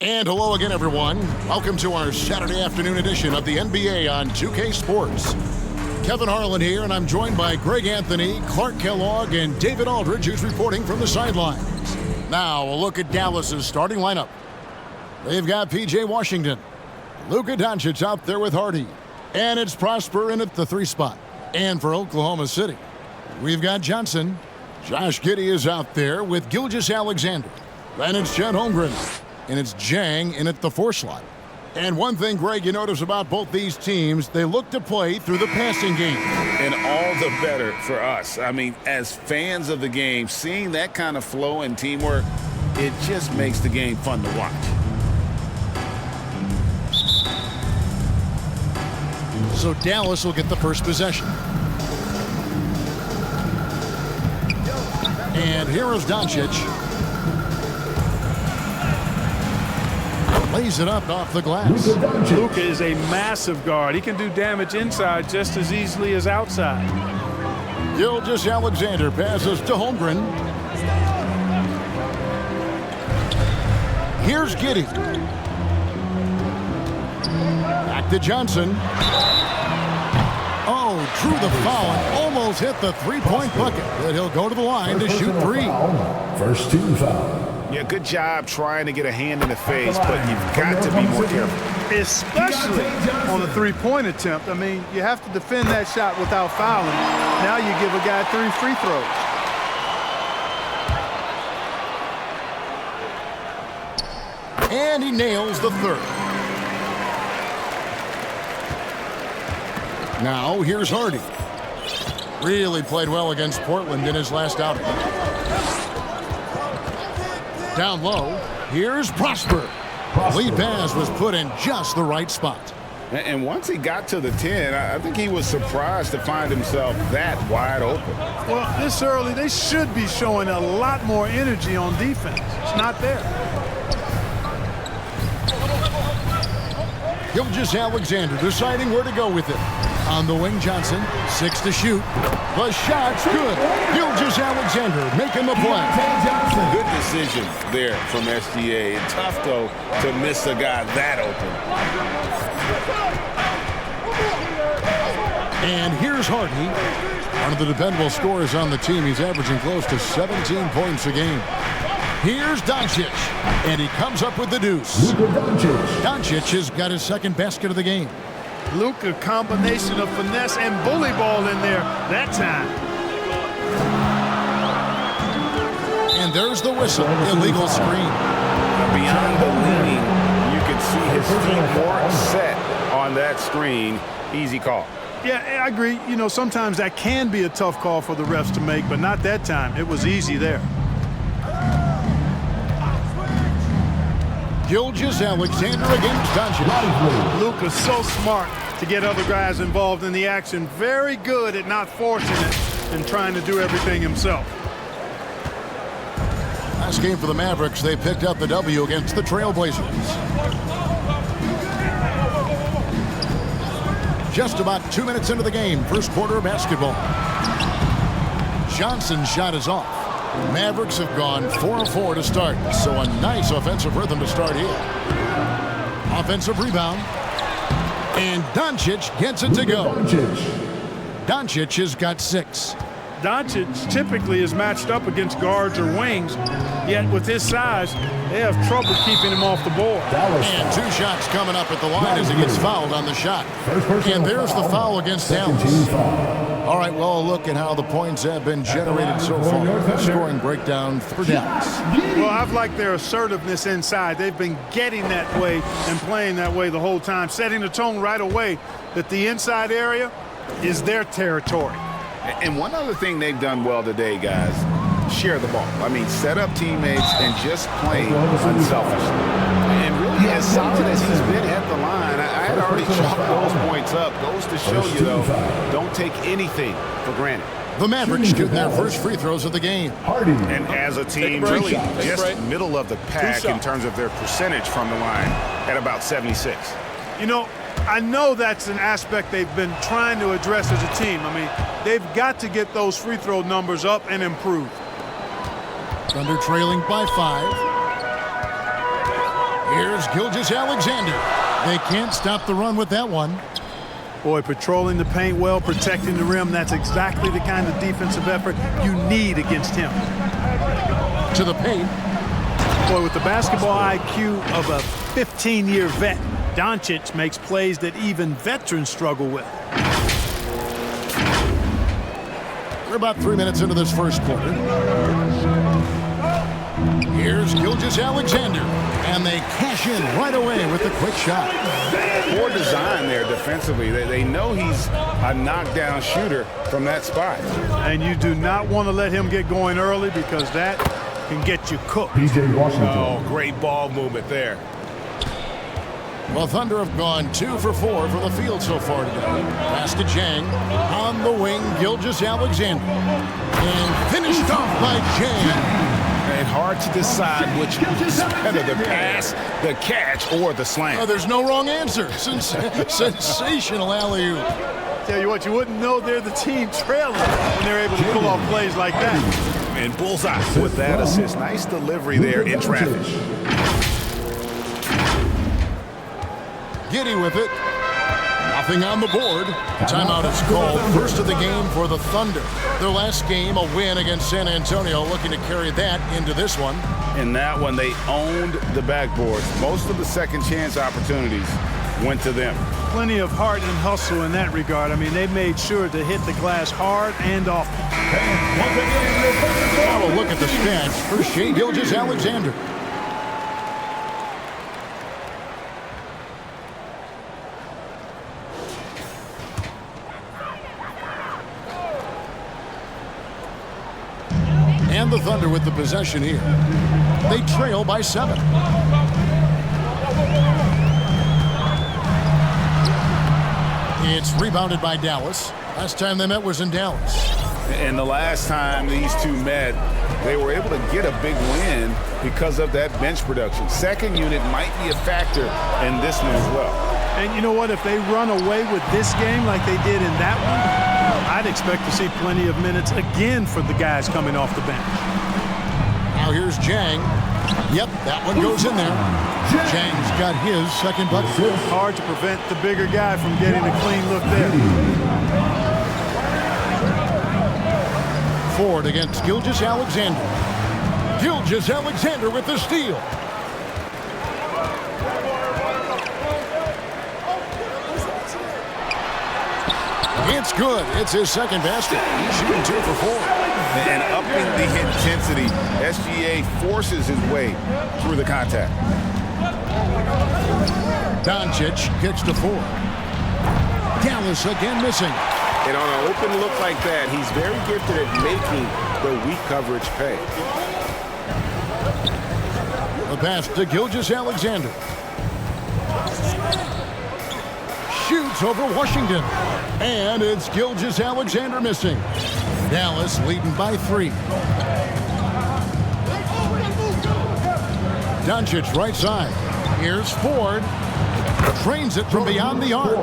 And hello again, everyone. Welcome to our Saturday afternoon edition of the NBA on 2K Sports. Kevin Harlan here, and I'm joined by Greg Anthony, Clark Kellogg, and David Aldridge, who's reporting from the sidelines. Now, a look at Dallas's starting lineup. They've got P.J. Washington, Luka Doncic out there with Hardy, and it's Prosper in at the 3 spot. And for Oklahoma City, we've got Johnson. Josh Giddey is out there with Gilgeous-Alexander. Then it's Chet Holmgren, and it's Jang in at the 4 slot. And one thing, Greg, you notice about both these teams, they look to play through the passing game. And all the better for us. I mean, as fans of the game, seeing that kind of flow and teamwork, it just makes the game fun to watch. So Dallas will get the first possession. And here is Doncic. Lays it up off the glass. Luka is a massive guard. He can do damage inside just as easily as outside. Gilgeous-Alexander passes to Holmgren. Here's Giddey. Back to Johnson. Oh, drew the foul and almost hit the 3-point bucket. But he'll go to the line to shoot 3. First team foul. Yeah, good job trying to get a hand in the face, but you've got to be more careful. Especially on the 3-point attempt. I mean, you have to defend that shot without fouling. Now you give a guy 3 free throws. And he nails the 3rd. Now, here's Hardy. Really played well against Portland in his last outing. Down low, here's Prosper. Lead pass was put in just the right spot. And once he got to the 10, I think he was surprised to find himself that wide open. Well, this early, they should be showing a lot more energy on defense. It's not there. Gilgeous-Alexander deciding where to go with it. On the wing, Johnson, 6 to shoot. The shot's good. Gilgeous-Alexander making the play. Good decision there from SGA. Tough, though, to miss a guy that open. And here's Hardy. One of the dependable scorers on the team. He's averaging close to 17 points a game. Here's Doncic, and he comes up with the deuce. Doncic has got his 2nd basket of the game. Luka, combination of finesse and bully ball in there that time. And there's the whistle. Illegal screen. Beyond the leaning, you can see his feet more set on that screen. Easy call. Yeah, I agree. You know, sometimes that can be a tough call for the refs to make, but not that time. It was easy there. Gilgeous-Alexander against Doncic. Luka's so smart to get other guys involved in the action. Very good at not forcing it and trying to do everything himself. Last game for the Mavericks, they picked up the W against the Trailblazers. Just about 2 minutes into the game, first quarter of basketball. Johnson's shot is off. Mavericks have gone 4 of 4 to start, so a nice offensive rhythm to start here. Offensive rebound. And Doncic gets it to go. Doncic has got 6. Doncic typically is matched up against guards or wings, yet with his size, they have trouble keeping him off the board. And 2 shots coming up at the line as he gets fouled on the shot. And there's the foul against Dallas. All right, well, a look at how the points have been generated so far. Scoring breakdown for Dallas. Well, I've liked their assertiveness inside. They've been getting that way and playing that way the whole time, setting the tone right away that the inside area is their territory. And one other thing they've done well today, guys, share the ball. I mean, set up teammates and just play unselfishly. And really, as solid as he's been at the line, I had already chalked those points up. Goes to show you, though, don't take anything for granted. The Mavericks shoot their first free throws of the game. And as a team, really just middle of the pack in terms of their percentage from the line at about 76. You know, I know that's an aspect they've been trying to address as a team. I mean, they've got to get those free throw numbers up and improve. Thunder trailing by 5. Here's Gilgeous-Alexander. They can't stop the run with that one. Boy, patrolling the paint well, protecting the rim. That's exactly the kind of defensive effort you need against him. To the paint. Boy, with the basketball IQ of a 15-year vet, Doncic makes plays that even veterans struggle with. We're about 3 minutes into this first quarter. Here's Gilgeous-Alexander, and they cash in right away with the quick shot. Poor design there defensively. They know he's a knockdown shooter from that spot. And you do not want to let him get going early because that can get you cooked. PJ Washington. Oh, great ball movement there. Well, Thunder have gone 2 for 4 from the field so far today. Pass to Jang. On the wing, Gilgeous-Alexander. And finished off by Jang. And hard to decide which is better, the pass, the catch, or the slam. Oh, there's no wrong answer. Sensational alley-oop. Tell you what, you wouldn't know they're the team trailing when they're able to pull off plays like that. And bullseye with that assist. Nice delivery there in traffic. Giddy with it. Nothing on the board. Timeout is called. First of the game for the Thunder. Their last game, a win against San Antonio, looking to carry that into this one. In that one, they owned the backboard. Most of the second chance opportunities went to them. Plenty of heart and hustle in that regard. I mean, they made sure to hit the glass hard and often. Now a look at the stats for Shai Gilgeous-Alexander. And the Thunder with the possession here. They trail by 7. It's rebounded by Dallas. Last time they met was in Dallas. And the last time these two met, they were able to get a big win because of that bench production. Second unit might be a factor in this one as well. And you know what? If they run away with this game like they did in that one, I'd expect to see plenty of minutes again for the guys coming off the bench. Now here's Jang. Yep, that one goes in there. Jang's got his second bucket. Hard to prevent the bigger guy from getting a clean look there. Ford against Gilgeous-Alexander. Gilgeous-Alexander with the steal. It's good. It's his second basket. He's shooting 2 for 4. And upping the intensity, SGA forces his way through the contact. Doncic kicks to 4. Dallas again missing. And on an open look like that, he's very gifted at making the weak coverage pay. The pass to Gilgeous-Alexander. Shoots over Washington. And it's Gilgeous-Alexander missing. Dallas leading by 3. Doncic right side. Here's Ford. Trains it from beyond the arc.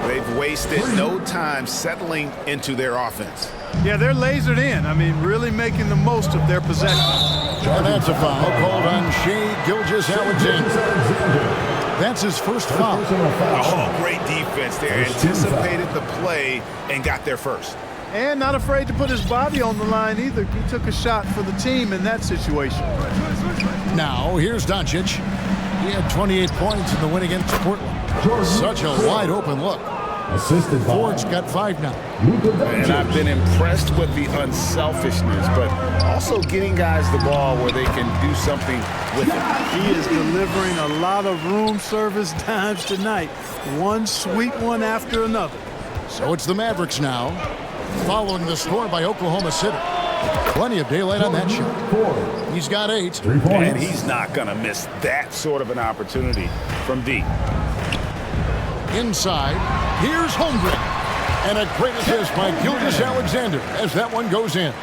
They've wasted no time settling into their offense. Yeah, they're lasered in. I mean, really making the most of their possession. And that's a foul called on Shai Gilgeous-Alexander. That's his first foul. Oh, great defense there. Anticipated the play and got there first. And not afraid to put his body on the line either. He took a shot for the team in that situation. Now, here's Doncic. He had 28 points in the win against Portland. Such a wide open look. Assisted by Ford's got 5 now. And I've been impressed with the unselfishness, but also getting guys the ball where they can do something with it. He is delivering a lot of room service dimes tonight. One sweet one after another. So it's the Mavericks now, following the score by Oklahoma City. Plenty of daylight on that shot. He's got 8. 3 points. And he's not going to miss that sort of an opportunity from deep. Inside, here's Holmgren. And a great assist by Gilgeous-Alexander as that one goes in.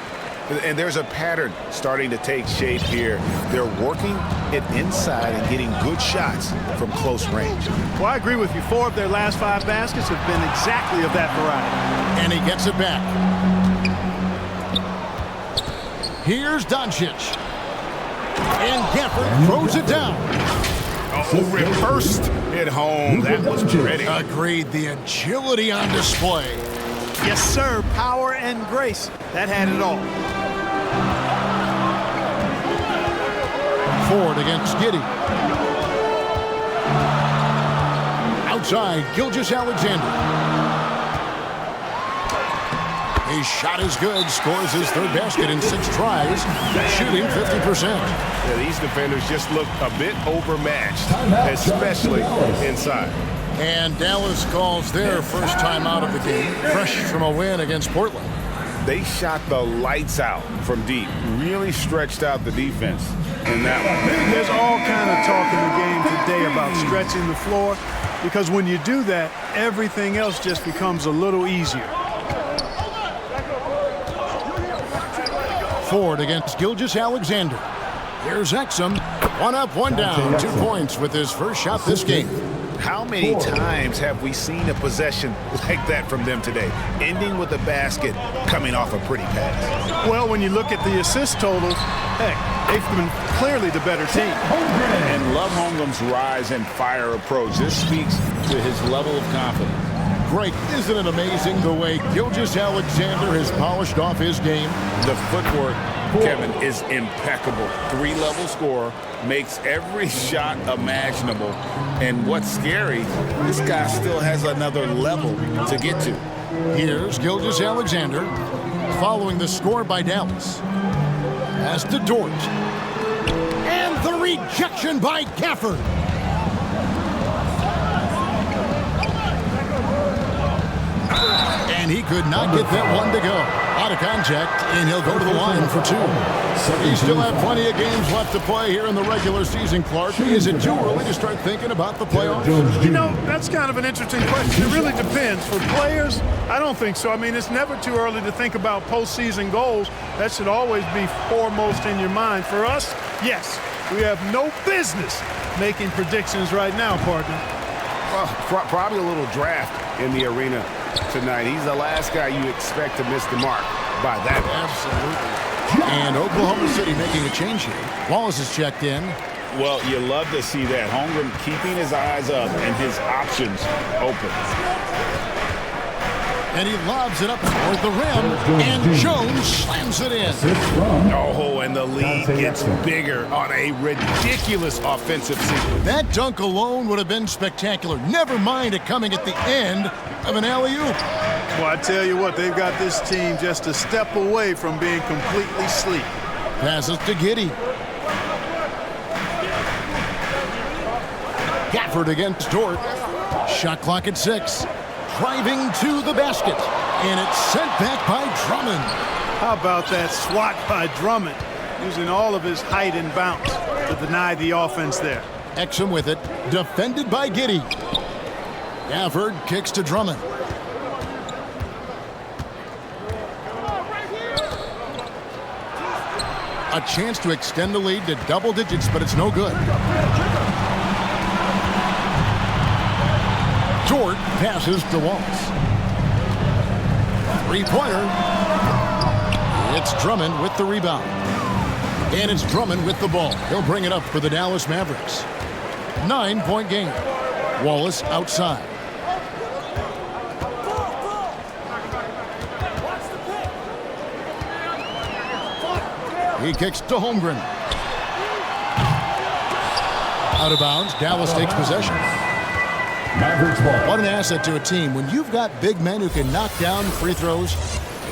And there's a pattern starting to take shape here. They're working it inside and getting good shots from close range. Well, I agree with you. 4 of their last 5 baskets have been exactly of that variety. And he gets it back. Here's Doncic. And Gafford throws it down. reversed it home. That was pretty. Agreed. The agility on display. Yes, sir. Power and grace. That had it all. Ford against Giddey. Outside, Gilgeous-Alexander. His shot is good, scores his third basket in 6 tries, shooting 50%. Yeah, these defenders just look a bit overmatched, especially inside. And Dallas calls their first time out of the game, fresh from a win against Portland. They shot the lights out from deep, really stretched out the defense in that one. There's all kind of talk in the game today about stretching the floor, because when you do that, everything else just becomes a little easier. Ford against Gilgeous-Alexander. Here's Exum. 1 up, 1 down. 2 points with his first shot this game. How many times have we seen a possession like that from them today, ending with a basket coming off a pretty pass? Well, when you look at the assist totals, heck, they've been clearly the better team. And love Holmgren's rise and fire approach. This speaks to his level of confidence. Greg, isn't it amazing the way Gilgeous-Alexander has polished off his game? The footwork, Kevin, is impeccable. 3-level scorer, makes every shot imaginable. And what's scary, this guy still has another level to get to. Here's Gilgeous-Alexander following the score by Dallas. Pass to Dort. And the rejection by Gafford. And he could not get that one to go. Out of contact, and he'll go to the line for 2. He still have plenty of games left to play here in the regular season, Clark. Is it too early to start thinking about the playoffs? You know, that's kind of an interesting question. It really depends. For players, I don't think so. I mean, it's never too early to think about postseason goals. That should always be foremost in your mind. For us, yes, we have no business making predictions right now, partner. Well, probably a little draft in the arena tonight. He's the last guy you expect to miss the mark by that much. Absolutely. And Oklahoma City making a change here. Wallace is checked in. Well, you love to see that. Holmgren keeping his eyes up and his options open. And he lobs it up toward the rim, and Jones slams it in. Oh, and the lead gets bigger on a ridiculous offensive sequence. That dunk alone would have been spectacular. Never mind it coming at the end of an alley-oop. Well, I tell you what, they've got this team just a step away from being completely asleep. Passes to Giddey. Gafford against Dort. Shot clock at 6. Driving to the basket, and it's sent back by Drummond. How about that swat by Drummond, using all of his height and bounce to deny the offense there. Exum with it, defended by Giddey. Gafford kicks to Drummond. A chance to extend the lead to double digits, but it's no good. Dort passes to Wallace. 3-pointer. It's Drummond with the rebound. And it's Drummond with the ball. He'll bring it up for the Dallas Mavericks. 9-point game. Wallace outside. He kicks to Holmgren. Out of bounds. Dallas takes possession. Mavericks ball. What an asset to a team when you've got big men who can knock down free throws.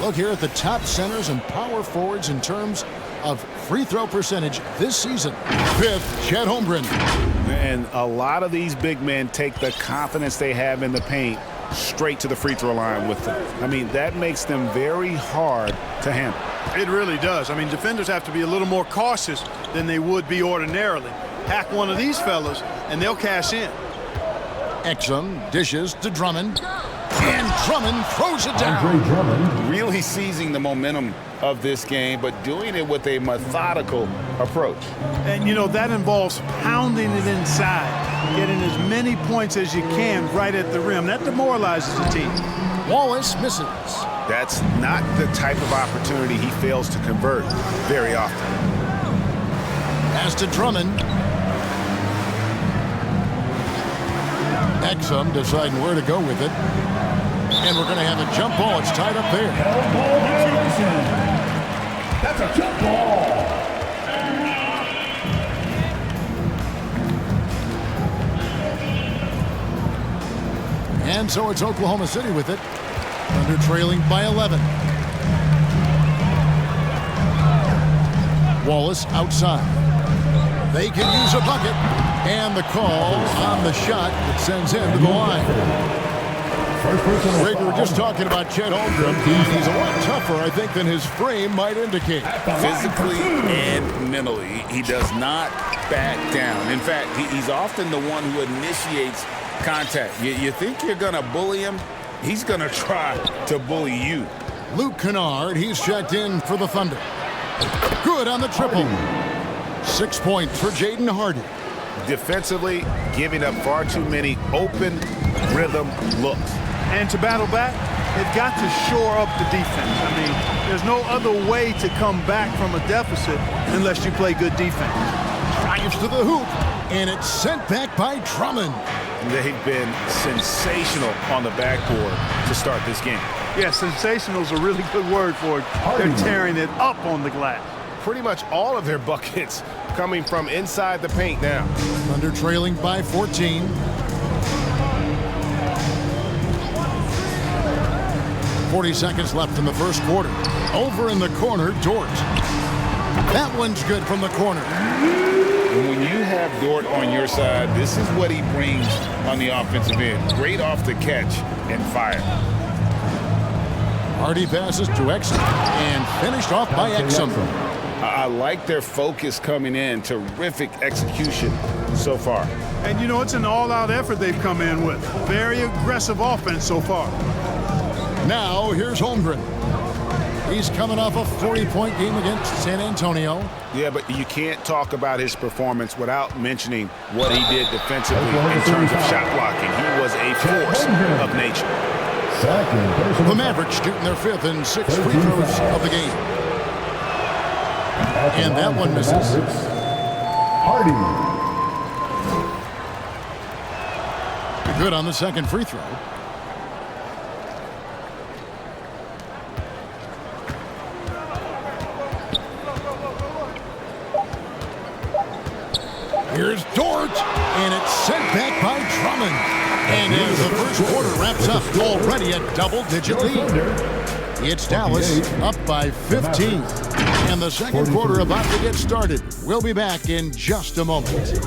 Look here at the top centers and power forwards in terms of free throw percentage this season. 5th, Chet Holmgren. And a lot of these big men take the confidence they have in the paint straight to the free throw line with them. I mean, that makes them very hard to handle. It really does. I mean, defenders have to be a little more cautious than they would be ordinarily. Hack one of these fellas, and they'll cash in. Exum dishes to Drummond, and Drummond throws it down. Andre Drummond. Really seizing the momentum of this game, but doing it with a methodical approach. And, you know, that involves pounding it inside, getting as many points as you can right at the rim. That demoralizes the team. Wallace misses. That's not the type of opportunity he fails to convert very often. Pass to Drummond. Exum deciding where to go with it. And we're going to have a jump ball. It's tied up there. That's a jump ball. And so it's Oklahoma City with it. Thunder trailing by 11. Wallace outside. They can use a bucket. And the call on the shot that sends him to the line. Greg, we were just talking about Chet Holmgren, and he's a lot tougher, I think, than his frame might indicate. Physically and mentally, he does not back down. In fact, he's often the one who initiates contact. You think you're going to bully him? He's going to try to bully you. Luke Kennard, he's checked in for the Thunder. Good on the triple. 6 points for Jaden Hardy. Defensively, giving up far too many open rhythm looks. And to battle back, they've got to shore up the defense. I mean, there's no other way to come back from a deficit unless you play good defense. Drives to the hoop, and it's sent back by Drummond. They've been sensational on the backboard to start this game. Yeah, sensational is a really good word for it. They're tearing it up on the glass. Pretty much all of their buckets coming from inside the paint now. Thunder trailing by 14. .40 seconds left in the first quarter. Over in the corner, Dort. That one's good from the corner. And when you have Dort on your side, this is what he brings on the offensive end. Great off the catch and fire. Hardy passes to Exum and finished off by Exum. I like their focus coming in. Terrific execution so far. And, you know, it's an all-out effort they've come in with. Very aggressive offense so far. Now, here's Holmgren. He's coming off a 40-point game against San Antonio. Yeah, but you can't talk about his performance without mentioning what he did defensively in terms of shot blocking. He was a force of nature. The Mavericks shooting their 5th and 6th free throws of the game. And that one misses. Hardy. Good on the second free throw. Here's Dort, and it's sent back by Drummond. And as the first quarter wraps up, already a double-digit lead. It's Dallas up by 15. And the second quarter about to get started. We'll be back in just a moment.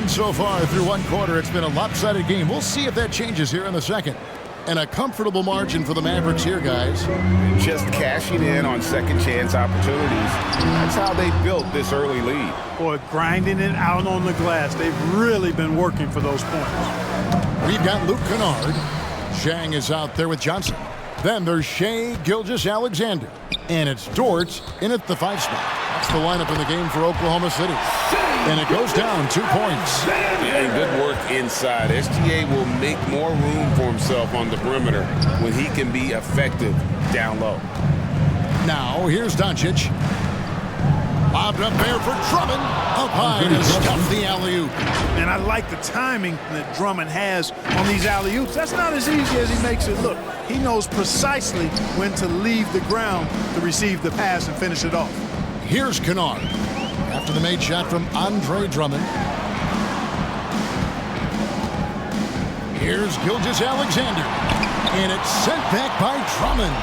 So far through one quarter, it's been a lopsided game. We'll see if that changes here in the second. And a comfortable margin for the Mavericks here, guys. Just cashing in on second chance opportunities. That's how they built this early lead. Boy, grinding it out on the glass. They've really been working for those points. We've got Luke Kennard. Zhang is out there with Johnson. Then there's Shai Gilgeous-Alexander. And it's Dort in at the 5 spot. That's the lineup in the game for Oklahoma City. And it goes down 2 points. And good work inside. SGA will make more room for himself on the perimeter when he can be effective down low. Now, here's Doncic. Lobbed up there for Drummond. Up high to stuff the alley-oop. And I like the timing that Drummond has on these alley-oops. That's not as easy as he makes it look. He knows precisely when to leave the ground to receive the pass and finish it off. Here's Kennard. After the made shot from Andre Drummond. Here's Gilgeous-Alexander. And it's sent back by Drummond.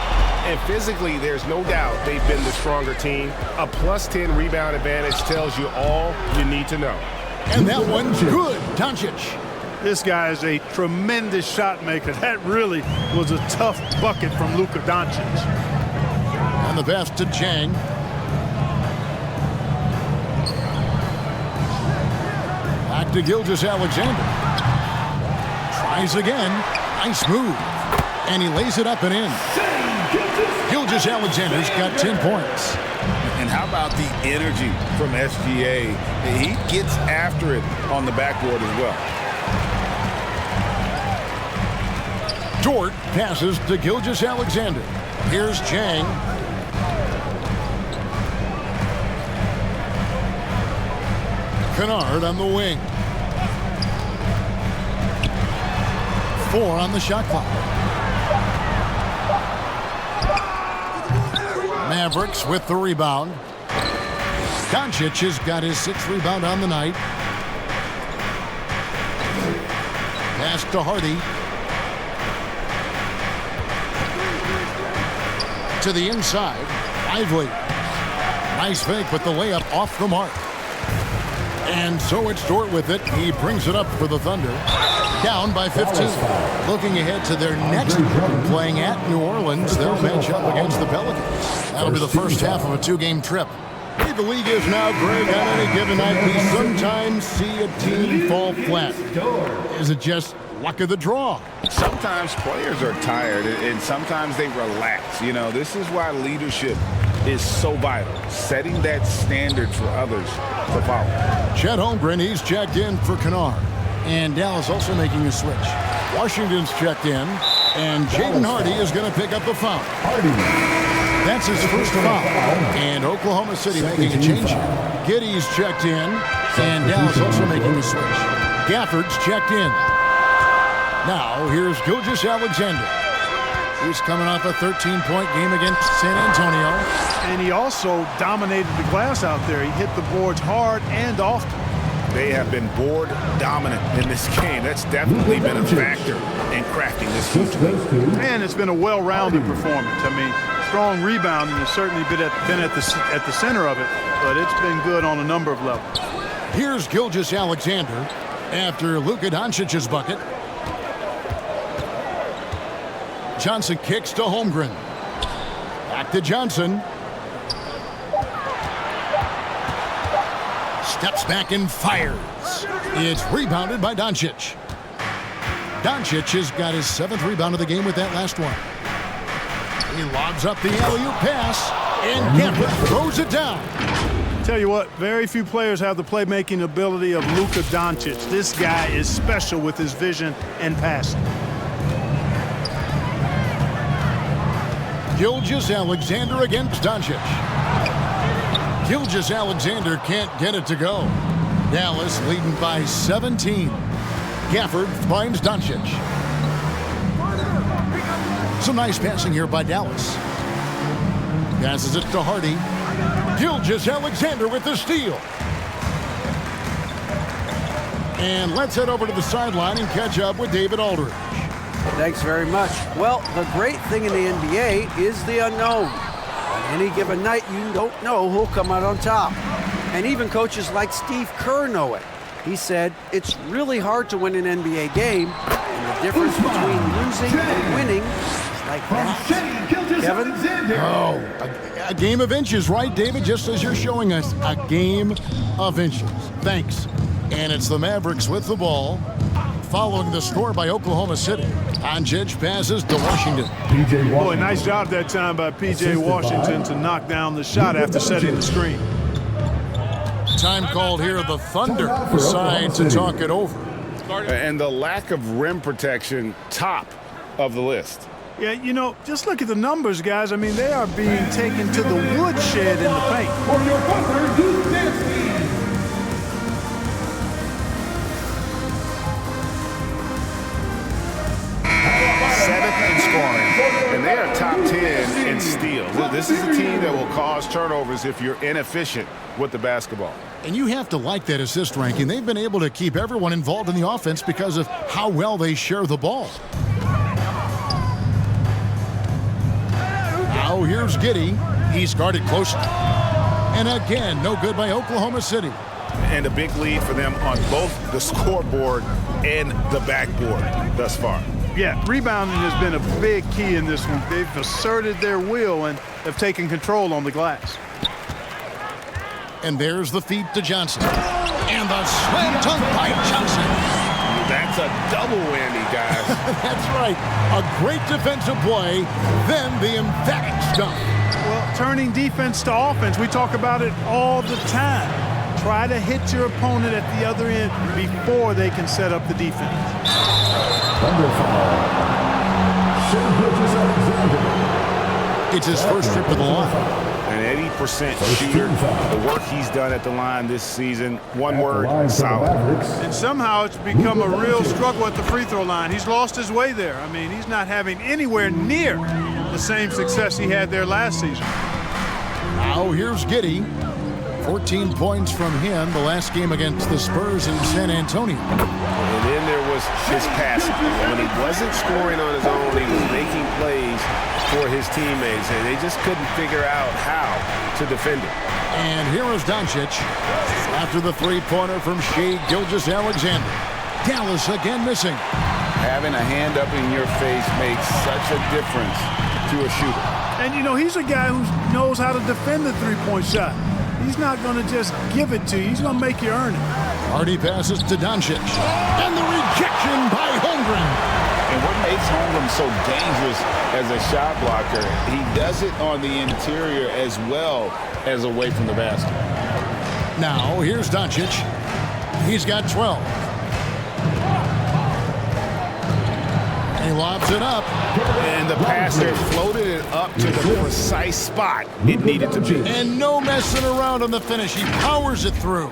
And physically, there's no doubt they've been the stronger team. A +10 rebound advantage tells you all you need to know. And that one's good. Doncic. This guy is a tremendous shot maker. That really was a tough bucket from Luka Doncic. And the pass to Zhang. Back to Gilgeous-Alexander. Tries again. Nice move. And he lays it up and in. Gilgeous-Alexander's got 10 points. And how about the energy from SGA? He gets after it on the backboard as well. Dort passes to Gilgeous-Alexander. Here's Chang. Kennard on the wing. 4 on the shot clock. Mavericks with the rebound. Doncic has got his 6th rebound on the night. Pass to Hardy. To the inside. Lively. Nice fake with the layup off the mark. And so it's Dort with it. He brings it up for the Thunder. Down by 15. Looking ahead to their next game, playing at New Orleans. They'll match up against the Pelicans. That'll be the first half of a 2-game trip. The way the league is now, Greg, on any given night, we sometimes see a team fall flat. Is it just luck of the draw? Sometimes players are tired, and sometimes they relax. You know, this is why leadership is so vital, setting that standard for others to follow. Chet Holmgren, he's checked in for Kennard. And Dallas also making a switch. Washington's checked in, and Jaden Hardy is going to pick up the foul. That's his first foul. And Oklahoma City making a change here. Giddey's checked in, and Dallas also making a switch. Gafford's checked in. Now, here's Gilgeous-Alexander. He's coming off a 13-point game against San Antonio. And he also dominated the glass out there. He hit the boards hard and often. They have been board dominant in this game. That's definitely been a factor in crafting this game. And it's been a well-rounded performance. I mean, strong rebounding has certainly been at the center of it, but it's been good on a number of levels. Here's Gilgeous-Alexander after Luka Doncic's bucket. Johnson kicks to Holmgren. Back to Johnson. Steps back and fires. It's rebounded by Doncic. Doncic has got his 7th rebound of the game with that last one. He lobs up the alley-oop pass, and Gafford throws it down. Tell you what, very few players have the playmaking ability of Luka Doncic. This guy is special with his vision and passing. Gilgeous-Alexander against Doncic. Gilgeous-Alexander can't get it to go. Dallas leading by 17. Gafford finds Doncic. Some nice passing here by Dallas. Passes it to Hardy. Gilgeous-Alexander with the steal. And let's head over to the sideline and catch up with David Aldridge. Thanks very much. Well, the great thing in the NBA is the unknown. On any given night, you don't know who'll come out on top. And even coaches like Steve Kerr know it. He said, it's really hard to win an NBA game, and the difference between losing and winning is like that. Kevin? Oh, a game of inches, right, David? Just as you're showing us, a game of inches. Thanks. And it's the Mavericks with the ball, following the score by Oklahoma City. Doncic passes to Washington. Boy, nice job that time by P.J. Washington to knock down the shot after setting the screen. Time called here. The Thunder decide to talk it over. And the lack of rim protection, top of the list. Yeah, you know, just look at the numbers, guys. I mean, they are being taken to the woodshed in the paint. For your Butler, Duke Dynasty. And they are top 10 in steals. This is a team that will cause turnovers if you're inefficient with the basketball. And you have to like that assist ranking. They've been able to keep everyone involved in the offense because of how well they share the ball. Now here's Giddey. He's guarded closely. And again, no good by Oklahoma City. And a big lead for them on both the scoreboard and the backboard thus far. Yeah, rebounding has been a big key in this one. They've asserted their will and have taken control on the glass. And there's the feed to Johnson. And the slam dunk by Johnson. That's That's a double whammy, guys. That's right. A great defensive play, then the emphatic stuff. Well, turning defense to offense, we talk about it all the time. Try to hit your opponent at the other end before they can set up the defense. It's his first trip to the line. An 80% shooter. The work he's done at the line this season, one word, solid. And somehow it's become a real struggle at the free throw line. He's lost his way there. I mean, he's not having anywhere near the same success he had there last season. Now here's Giddey. 14 points from him the last game against the Spurs in San Antonio. And then there was his passing. When he wasn't scoring on his own, he was making plays for his teammates, and they just couldn't figure out how to defend it. And here is Doncic after the three-pointer from Shai Gilgeous-Alexander. Dallas again missing. Having a hand up in your face makes such a difference to a shooter. And, you know, he's a guy who knows how to defend the three-point shot. He's not going to just give it to you. He's going to make you earn it. Hardy passes to Doncic. And the rejection by Holmgren. And what makes Holmgren so dangerous as a shot blocker, he does it on the interior as well as away from the basket. Now, here's Doncic. He's got 12. He lobs it up. And the passer floated it up to the precise spot it needed to be. And no messing around on the finish. He powers it through.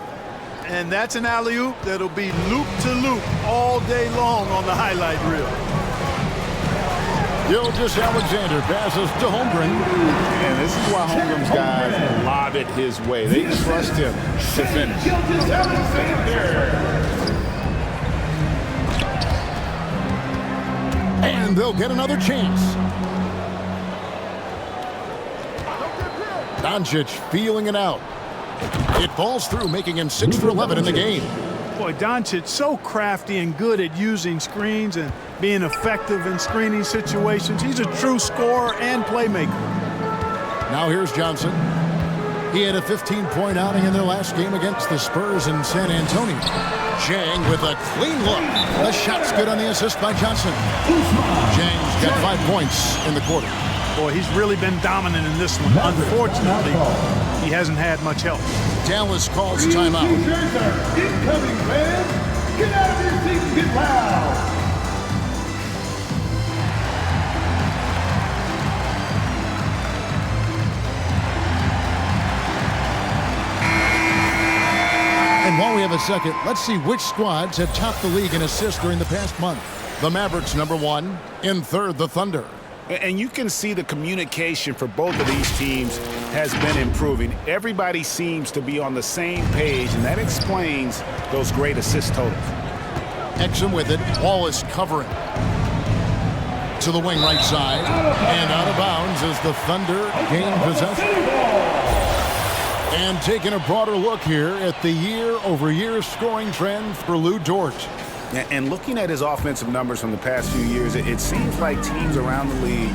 And that's an alley-oop that'll be loop-to-loop all day long on the highlight reel. Gilgeous-Alexander passes to Holmgren. And this is why Holmgren's guys lob it his way. They trust him to finish. And they'll get another chance. Doncic feeling it out. It falls through, making him 6 for 11 in the game. Boy, Doncic so crafty and good at using screens and being effective in screening situations. He's a true scorer and playmaker. Now here's Johnson. He had a 15-point outing in their last game against the Spurs in San Antonio. Chang with a clean look. The shot's good on the assist by Johnson. Chang's got 5 points in the quarter. Boy, he's really been dominant in this one. Unfortunately, he hasn't had much help. Dallas calls timeout. Incoming fans, get out of your seats and get loud. And while we have a second, let's see which squads have topped the league in assists during the past month. The Mavericks, #1. In third, the Thunder. And you can see the communication for both of these teams has been improving. Everybody seems to be on the same page, and that explains those great assist totals. Exum with it. Wallace covering. To the wing right side. And out of bounds as the Thunder gain possession. And taking a broader look here at the year-over-year scoring trend for Lou Dort. And looking at his offensive numbers from the past few years, it seems like teams around the league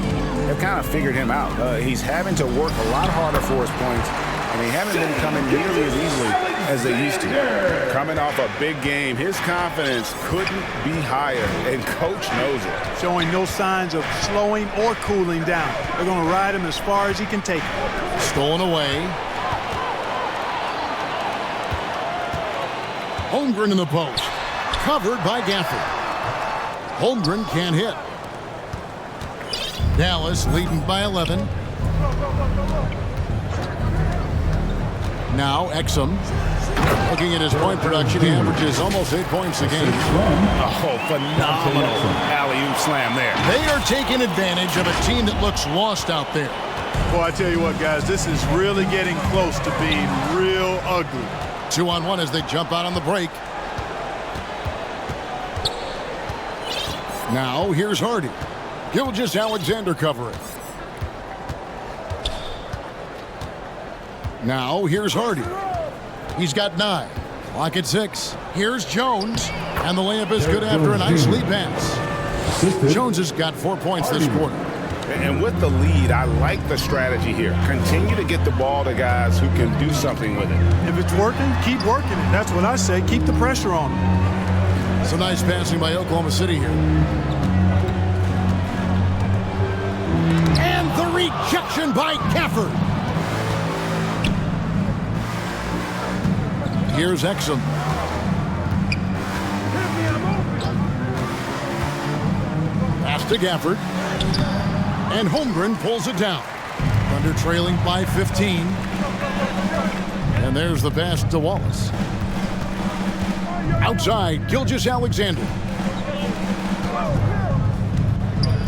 have kind of figured him out. He's having to work a lot harder for his points, and they haven't been coming nearly as easily as they used to. Coming off a big game, his confidence couldn't be higher, and coach knows it. Showing no signs of slowing or cooling down. They're going to ride him as far as he can take it. Stolen away. Holmgren in the post. Covered by Gafford. Holmgren can't hit. Dallas leading by 11. Now Exum. Looking at his point production, he averages almost 8 points a game. Oh, phenomenal alley-oop slam there. They are taking advantage of a team that looks lost out there. Boy, I tell you what, guys, this is really getting close to being real ugly. 2-on-1 as they jump out on the break. Now, here's Hardy. Gilgeous-Alexander covering. Now, here's Hardy. He's got 9. Clock at 6. Here's Jones. And the layup is good after a nice lead pass. Jones has got 4 points this quarter. And with the lead, I like the strategy here. Continue to get the ball to guys who can do something with it. If it's working, keep working it. That's what I say. Keep the pressure on them. So nice passing by Oklahoma City here. And the rejection by Gafford. Here's Exum. Pass to Gafford. And Holmgren pulls it down. Thunder trailing by 15. And there's the pass to Wallace. Outside, Gilgeous-Alexander.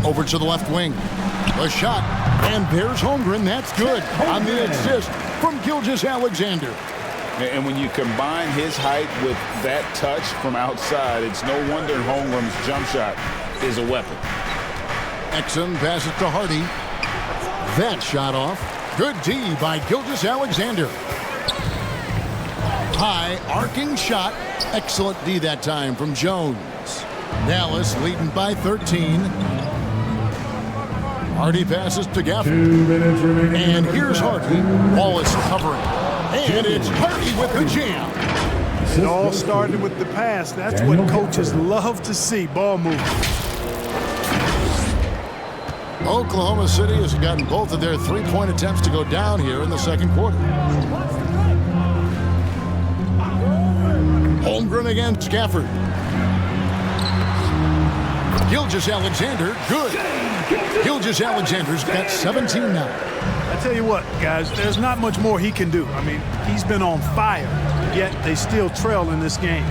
Over to the left wing. A shot. And there's Holmgren. That's good on the assist from Gilgeous-Alexander. And when you combine his height with that touch from outside, it's no wonder Holmgren's jump shot is a weapon. Exum passes to Hardy. That shot off. Good D by Gilgeous-Alexander. High arcing shot. Excellent D that time from Jones. Dallas leading by 13. Hardy passes to Gafford. 2 minutes remaining. And here's Hardy. Wallace covering. And it's Hardy with the jam. It all started with the pass. That's what coaches love to see. Ball movement. Oklahoma City has gotten both of their three-point attempts to go down here in the second quarter. Holmgren against Gafford. Gilgeous-Alexander, good. Gilgeous-Alexander's got 17 now. I tell you what, guys, there's not much more he can do. I mean, he's been on fire, yet they still trail in this game.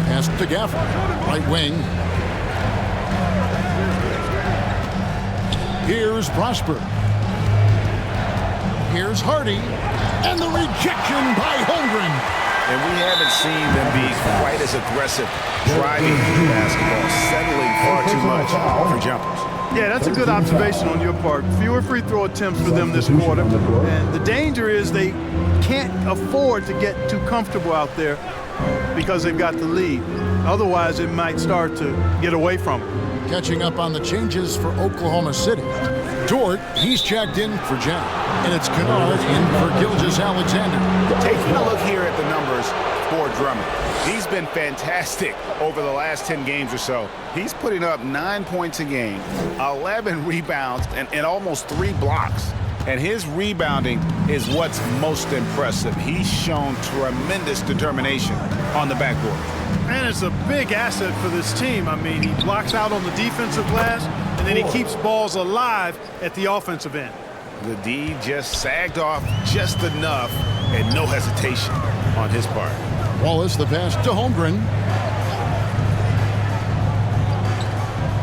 Pass to Gafford, right wing. Here's Prosper. Here's Hardy. And the rejection by Holmgren. And we haven't seen them be quite as aggressive driving the basketball, settling far too much for jumpers. Yeah, that's a good observation on your part. Fewer free throw attempts for them this quarter. And the danger is they can't afford to get too comfortable out there because they've got the lead. Otherwise, it might start to get away from them. Catching up on the changes for Oklahoma City. Dort, he's checked in for Jack. And it's Kennard in for Gilgeous-Alexander. Taking a look here at the numbers for Drummond. He's been fantastic over the last 10 games or so. He's putting up 9 points a game, 11 rebounds, and almost 3 blocks. And his rebounding is what's most impressive. He's shown tremendous determination on the backboard. And it's a big asset for this team. I mean, he blocks out on the defensive glass, and then he keeps balls alive at the offensive end. The D just sagged off just enough, and no hesitation on his part. Wallace, the pass to Holmgren.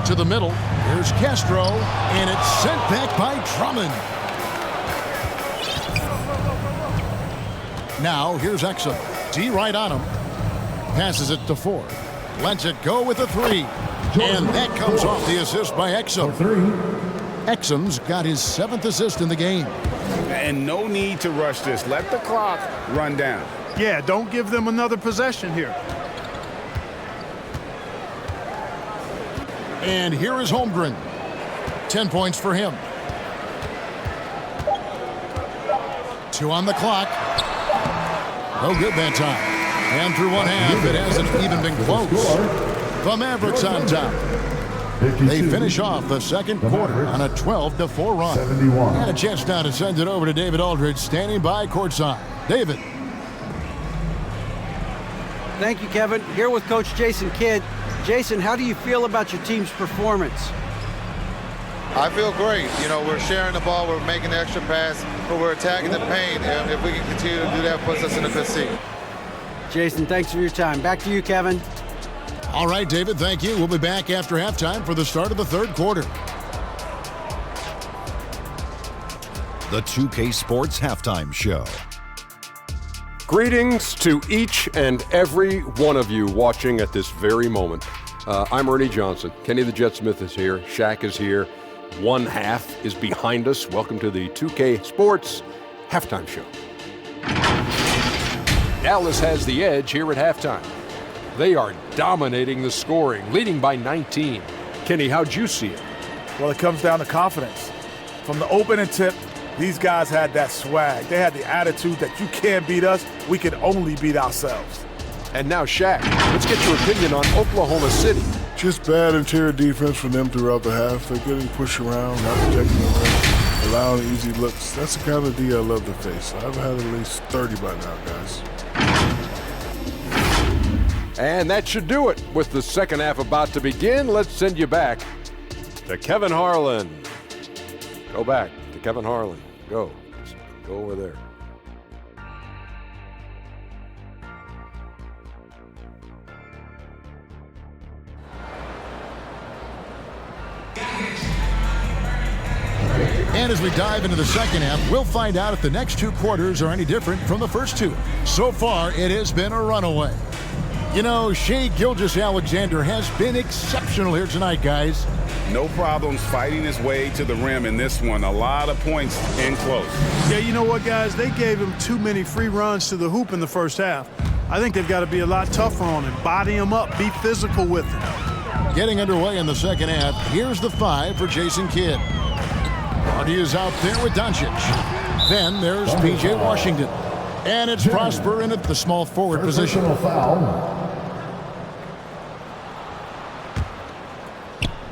To the middle. Here's Castro, and it's sent back by Drummond. Now, here's Exum. D right on him. Passes it to Ford. Lets it go with a 3. And that comes off the assist by Exum. Exum's got his 7th assist in the game. And no need to rush this. Let the clock run down. Yeah, don't give them another possession here. And here is Holmgren. 10 points for him. 2 on the clock. No good that time. And through one half, it hasn't even been close. The Mavericks on top. They finish off the second quarter on a 12-4 run. 71. And a chance now to send it over to David Aldridge, standing by courtside. David. Thank you, Kevin. Here with Coach Jason Kidd. Jason, how do you feel about your team's performance? I feel great. You know, we're sharing the ball, we're making the extra pass, but we're attacking the paint. And if we can continue to do that, it puts us in a good seat. Jason, thanks for your time. Back to you, Kevin. All right, David, thank you. We'll be back after halftime for the start of the third quarter. The 2K Sports Halftime Show. Greetings to each and every one of you watching at this very moment. I'm Ernie Johnson. Kenny the Jet Smith is here. Shaq is here. One half is behind us. Welcome to the 2K Sports Halftime Show. Dallas has the edge here at halftime. They are dominating the scoring, leading by 19. Kenny, how'd you see it? Well, it comes down to confidence. From the opening tip, these guys had that swag. They had the attitude that you can't beat us, we can only beat ourselves. And now Shaq, let's get your opinion on Oklahoma City. Just bad interior defense from them throughout the half. They're getting pushed around, not protecting the rim, allowing easy looks. That's the kind of D I love to face. I've had at least 30 by now, guys. And that should do it. With the second half about to begin, let's send you back to Kevin Harlan. Go back to Kevin Harlan. Go. Just go over there. And as we dive into the second half, we'll find out if the next two quarters are any different from the first two. So far, it has been a runaway. You know, Shai Gilgeous-Alexander has been exceptional here tonight, guys. No problems fighting his way to the rim in this one. A lot of points in close. Yeah, you know what, guys? They gave him too many free runs to the hoop in the first half. I think they've got to be a lot tougher on him. Body him up. Be physical with him. Getting underway in the second half, here's the 5 for Jason Kidd. Hardy is out there with Doncic. Then there's P.J. Washington. And it's Prosper in at the small forward position.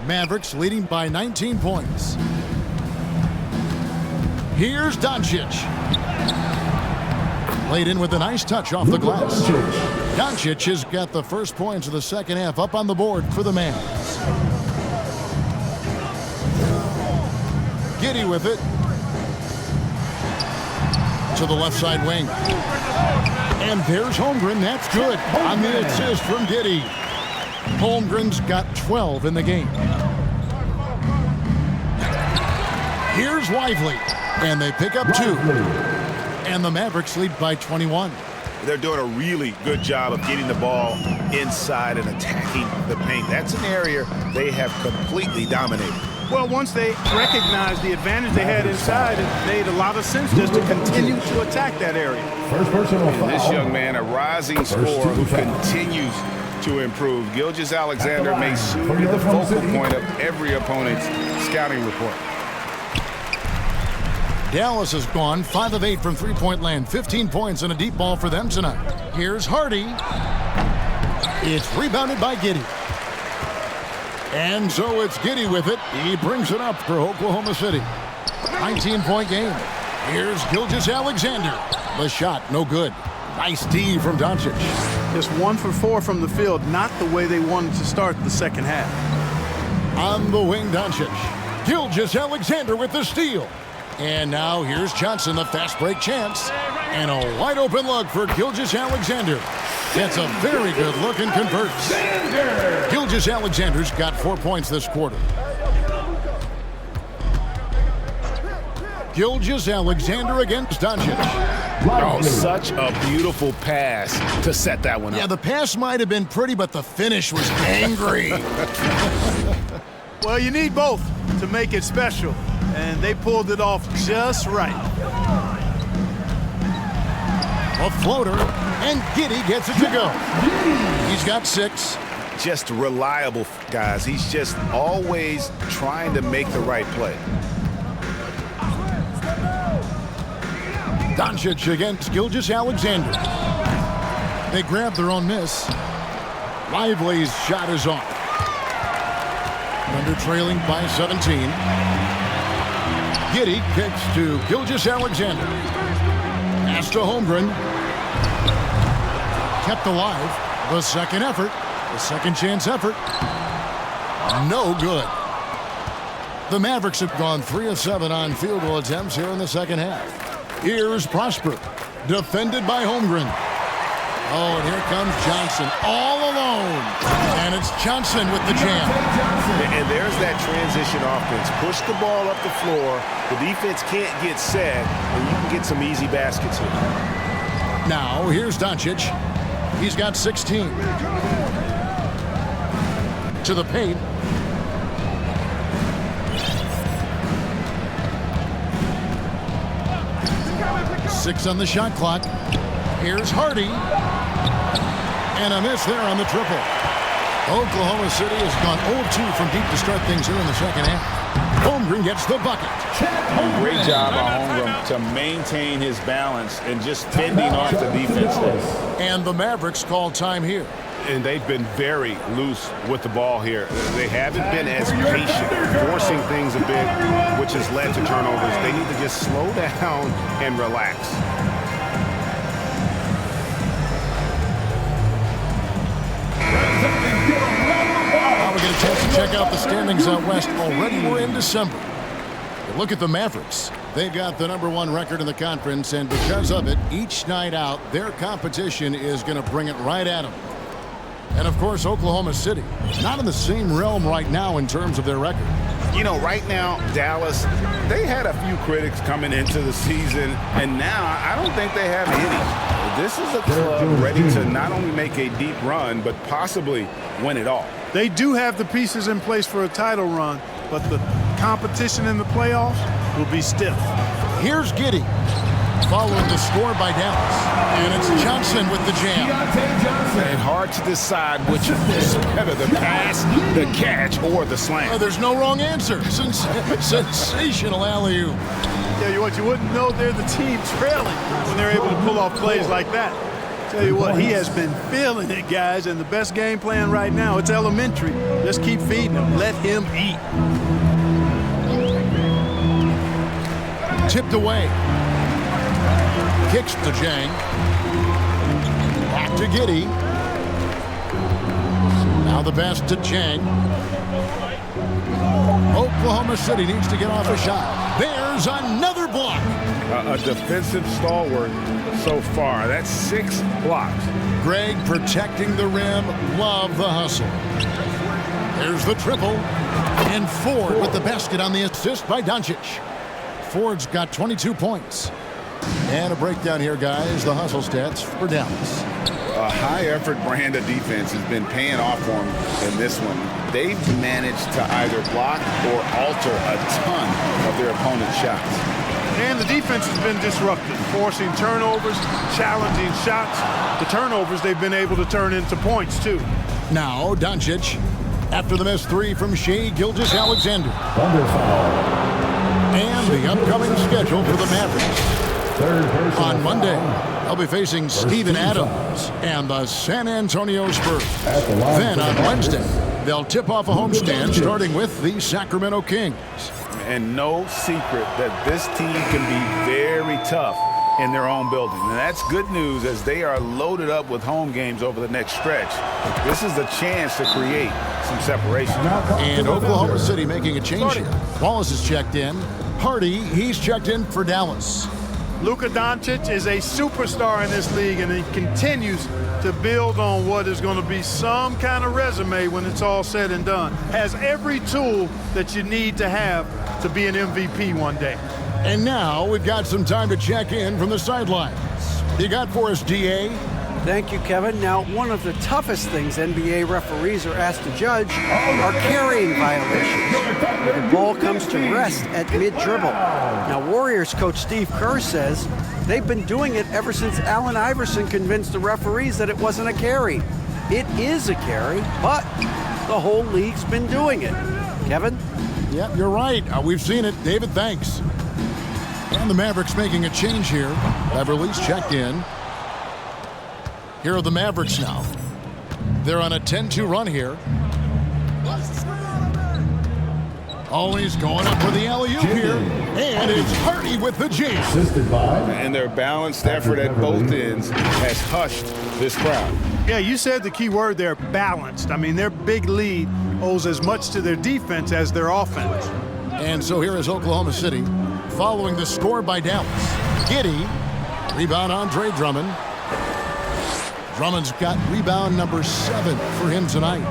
Mavericks leading by 19 points. Here's Doncic. Played in with a nice touch off the glass. Doncic has got the first points of the second half up on the board for the Mavs. Giddey with it. To the left side wing. And there's Holmgren. That's good on the assist from Giddey. Holmgren's got 12 in the game. Here's Lively. And they pick up 2. And the Mavericks lead by 21. They're doing a really good job of getting the ball inside and attacking the paint. That's an area they have completely dominated. Well, once they recognized the advantage they had inside, it made a lot of sense just to continue to attack that area. And this young man, a rising scorer who continues to improve. Gilgeous-Alexander may soon be the focal point of every opponent's scouting report. Dallas has gone 5 of 8 from three-point land. 15 points and a deep ball for them tonight. Here's Hardy. It's rebounded by Giddey. And so it's Giddey with it. He brings it up for Oklahoma City. 19-point game. Here's Gilgeous-Alexander. The shot, no good. Nice D from Doncic. Just 1 for 4 from the field. Not the way they wanted to start the second half. On the wing, Doncic. Gilgeous-Alexander with the steal. And now here's Johnson, the fast break chance. And a wide open look for Gilgeous-Alexander. Gets a very good look and converts. Gilgeous-Alexander's got 4 points this quarter. Gilgeous-Alexander against Doncic. Oh, such a beautiful pass to set that one up. Yeah, the pass might have been pretty, but the finish was angry. Well, you need both to make it special. And they pulled it off just right. A floater, and Giddey gets it to go. He's got 6. Just reliable, guys. He's just always trying to make the right play. Doncic against Gilgeous-Alexander. They grab their own miss. Lively's shot is off. Under trailing by 17. Giddey kicks to Gilgeous-Alexander. Pass to Holmgren. Kept alive. The second effort. The second chance effort. No good. The Mavericks have gone 3 of 7 on field goal attempts here in the second half. Here's Prosper. Defended by Holmgren. Oh, and here comes Johnson all alone. And it's Johnson with the jam. And there's that transition offense. Push the ball up the floor. The defense can't get set, and you can get some easy baskets here. Now, here's Doncic. He's got 16. To the paint. Six on the shot clock. Here's Hardy. And a miss there on the triple. Oklahoma City has gone 0-2 from deep to start things here in the second half. Holmgren gets the bucket. Great job by Holmgren to maintain his balance and just fending off the defense there. And the Mavericks call time here. And they've been very loose with the ball here. They haven't been as patient, forcing things a bit, which has led to turnovers. They need to just slow down and relax. Now we get a chance to check out the standings out west. Already we're in December. But look at the Mavericks. They've got the #1 record in the conference, and because of it, each night out, their competition is going to bring it right at them. And, of course, Oklahoma City, not in the same realm right now in terms of their record. You know, right now, Dallas, they had a few critics coming into the season, and now I don't think they have any. This is a club ready to not only make a deep run, but possibly win it all. They do have the pieces in place for a title run, but the competition in the playoffs will be stiff. Here's Giddey, following the score by Dallas. And it's Johnson with the jam. And hard to decide which is better, the pass, the catch, or the slam. There's no wrong answer. Sensational alley-oop. Tell you what, you wouldn't know they're the team trailing when they're able to pull off plays like that. Tell you what, he has been feeling it, guys, and the best game plan right now, it's elementary. Just keep feeding him. Let him eat. Tipped away. Kicks to Jang. Back to Giddey. Now the pass to Jang. Oklahoma City needs to get off a shot. There's another block. A defensive stalwart so far. That's 6 blocks. Greg protecting the rim. Love the hustle. There's the triple. And Ford with the basket on the assist by Doncic. Ford's got 22 points. And a breakdown here, guys. The hustle stats for Dallas. A high-effort brand of defense has been paying off for them in this one. They've managed to either block or alter a ton of their opponent's shots. And the defense has been disrupted, forcing turnovers, challenging shots. The turnovers they've been able to turn into points, too. Now, Doncic, after the missed three from Shai Gilgeous-Alexander. And the upcoming schedule for the Mavericks. On Monday, they'll be facing Steven Adams and the San Antonio Spurs. Then on Wednesday, they'll tip off a homestand starting with the Sacramento Kings. And no secret that this team can be very tough in their own building. And that's good news as they are loaded up with home games over the next stretch. This is a chance to create some separation. And Oklahoma City making a change here. Wallace is checked in. Hardy, he's checked in for Dallas. Luka Doncic is a superstar in this league, and he continues to build on what is going to be some kind of resume when it's all said and done. Has every tool that you need to have to be an MVP one day. And now we've got some time to check in from the sidelines. You got for us, DA? Thank you, Kevin. Now, one of the toughest things NBA referees are asked to judge are carrying violations. The ball comes to rest at mid-dribble. Now, Warriors coach Steve Kerr says they've been doing it ever since Allen Iverson convinced the referees that it wasn't a carry. It is a carry, but the whole league's been doing it. Kevin? Yep, you're right. We've seen it. David, thanks. And the Mavericks making a change here. Beverly's checked in. Here are the Mavericks now. They're on a 10-2 run here. Always going up for the alley-oop here. And it's Hardy with the jam. And their balanced effort at both ends has hushed this crowd. Yeah, you said the key word there, balanced. I mean, their big lead owes as much to their defense as their offense. And so here is Oklahoma City following the score by Dallas. Giddey, rebound Andre Drummond. Drummond's got rebound number 7 for him tonight.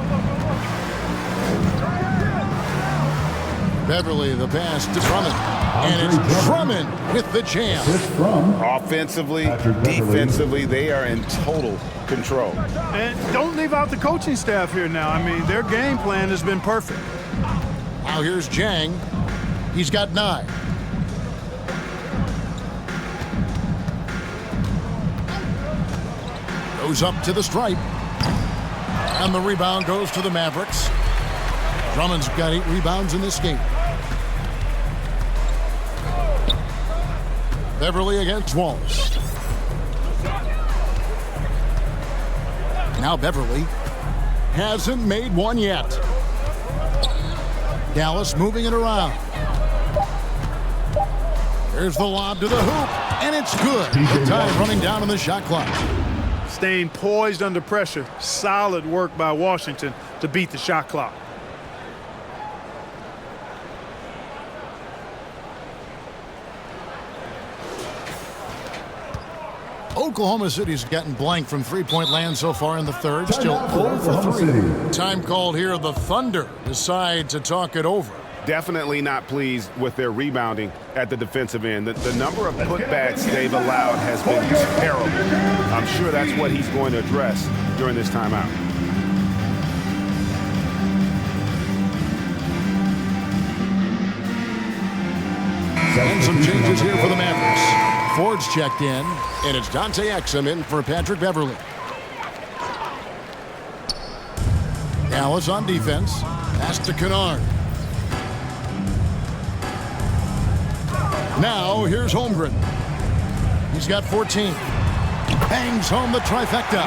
Beverly, the pass to Drummond. And it's Drummond with the jam. Offensively, defensively, they are in total control. And don't leave out the coaching staff here now. I mean, their game plan has been perfect. Now here's Jang. He's got 9. Goes up to the stripe. And the rebound goes to the Mavericks. Drummond's got 8 rebounds in this game. Beverly against Wallace. Now Beverly hasn't made one yet. Dallas moving it around. Here's the lob to the hoop, and it's good. The time running down on the shot clock. Staying poised under pressure. Solid work by Washington to beat the shot clock. Oklahoma City's gotten blank from three-point land so far in the third. Still 0 for 3. Time called here. The Thunder decide to talk it over. Definitely not pleased with their rebounding at the defensive end. The number of putbacks they've allowed has been terrible. I'm sure that's what he's going to address during this timeout. And some changes here for the Mavericks. Ford's checked in, and it's Dante Exum in for Patrick Beverly. Dallas on defense. Pass to Kennard. Now here's Holmgren. He's got 14. Bangs home the trifecta.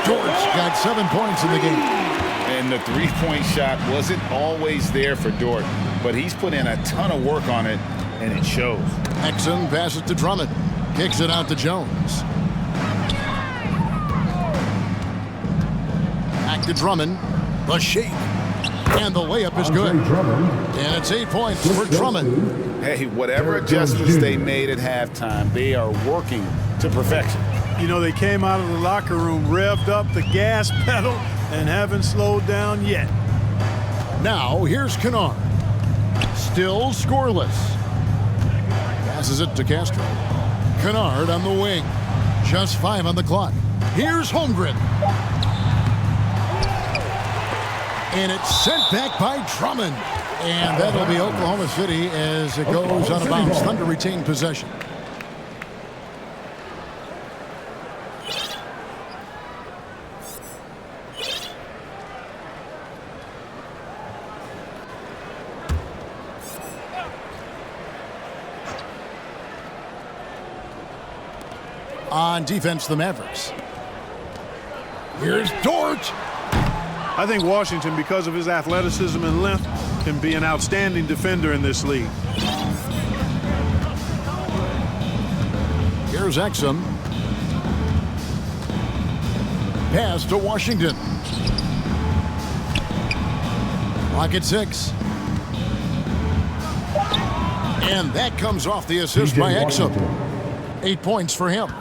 George got 7 points in the game. And the three-point shot wasn't always there for Dort, but he's put in a ton of work on it, and it shows. Exum passes to Drummond. Kicks it out to Jones. Back to Drummond. The shake. And the layup is good. And it's 8 points for Drummond. Hey, whatever adjustments they made at halftime, they are working to perfection. You know, they came out of the locker room, revved up the gas pedal, and haven't slowed down yet. Now, here's Kennard. Still scoreless. Passes it to Castro. Kennard on the wing. Just 5 on the clock. Here's Holmgren. And it's sent back by Drummond. And that'll be Oklahoma City as it goes out of bounds. Thunder retain possession. On defense, the Mavericks. Here's Dort. I think Washington, because of his athleticism and length, can be an outstanding defender in this league. Here's Exum. Pass to Washington. Clock at 6. And that comes off the assist by Exum. 8 points for him.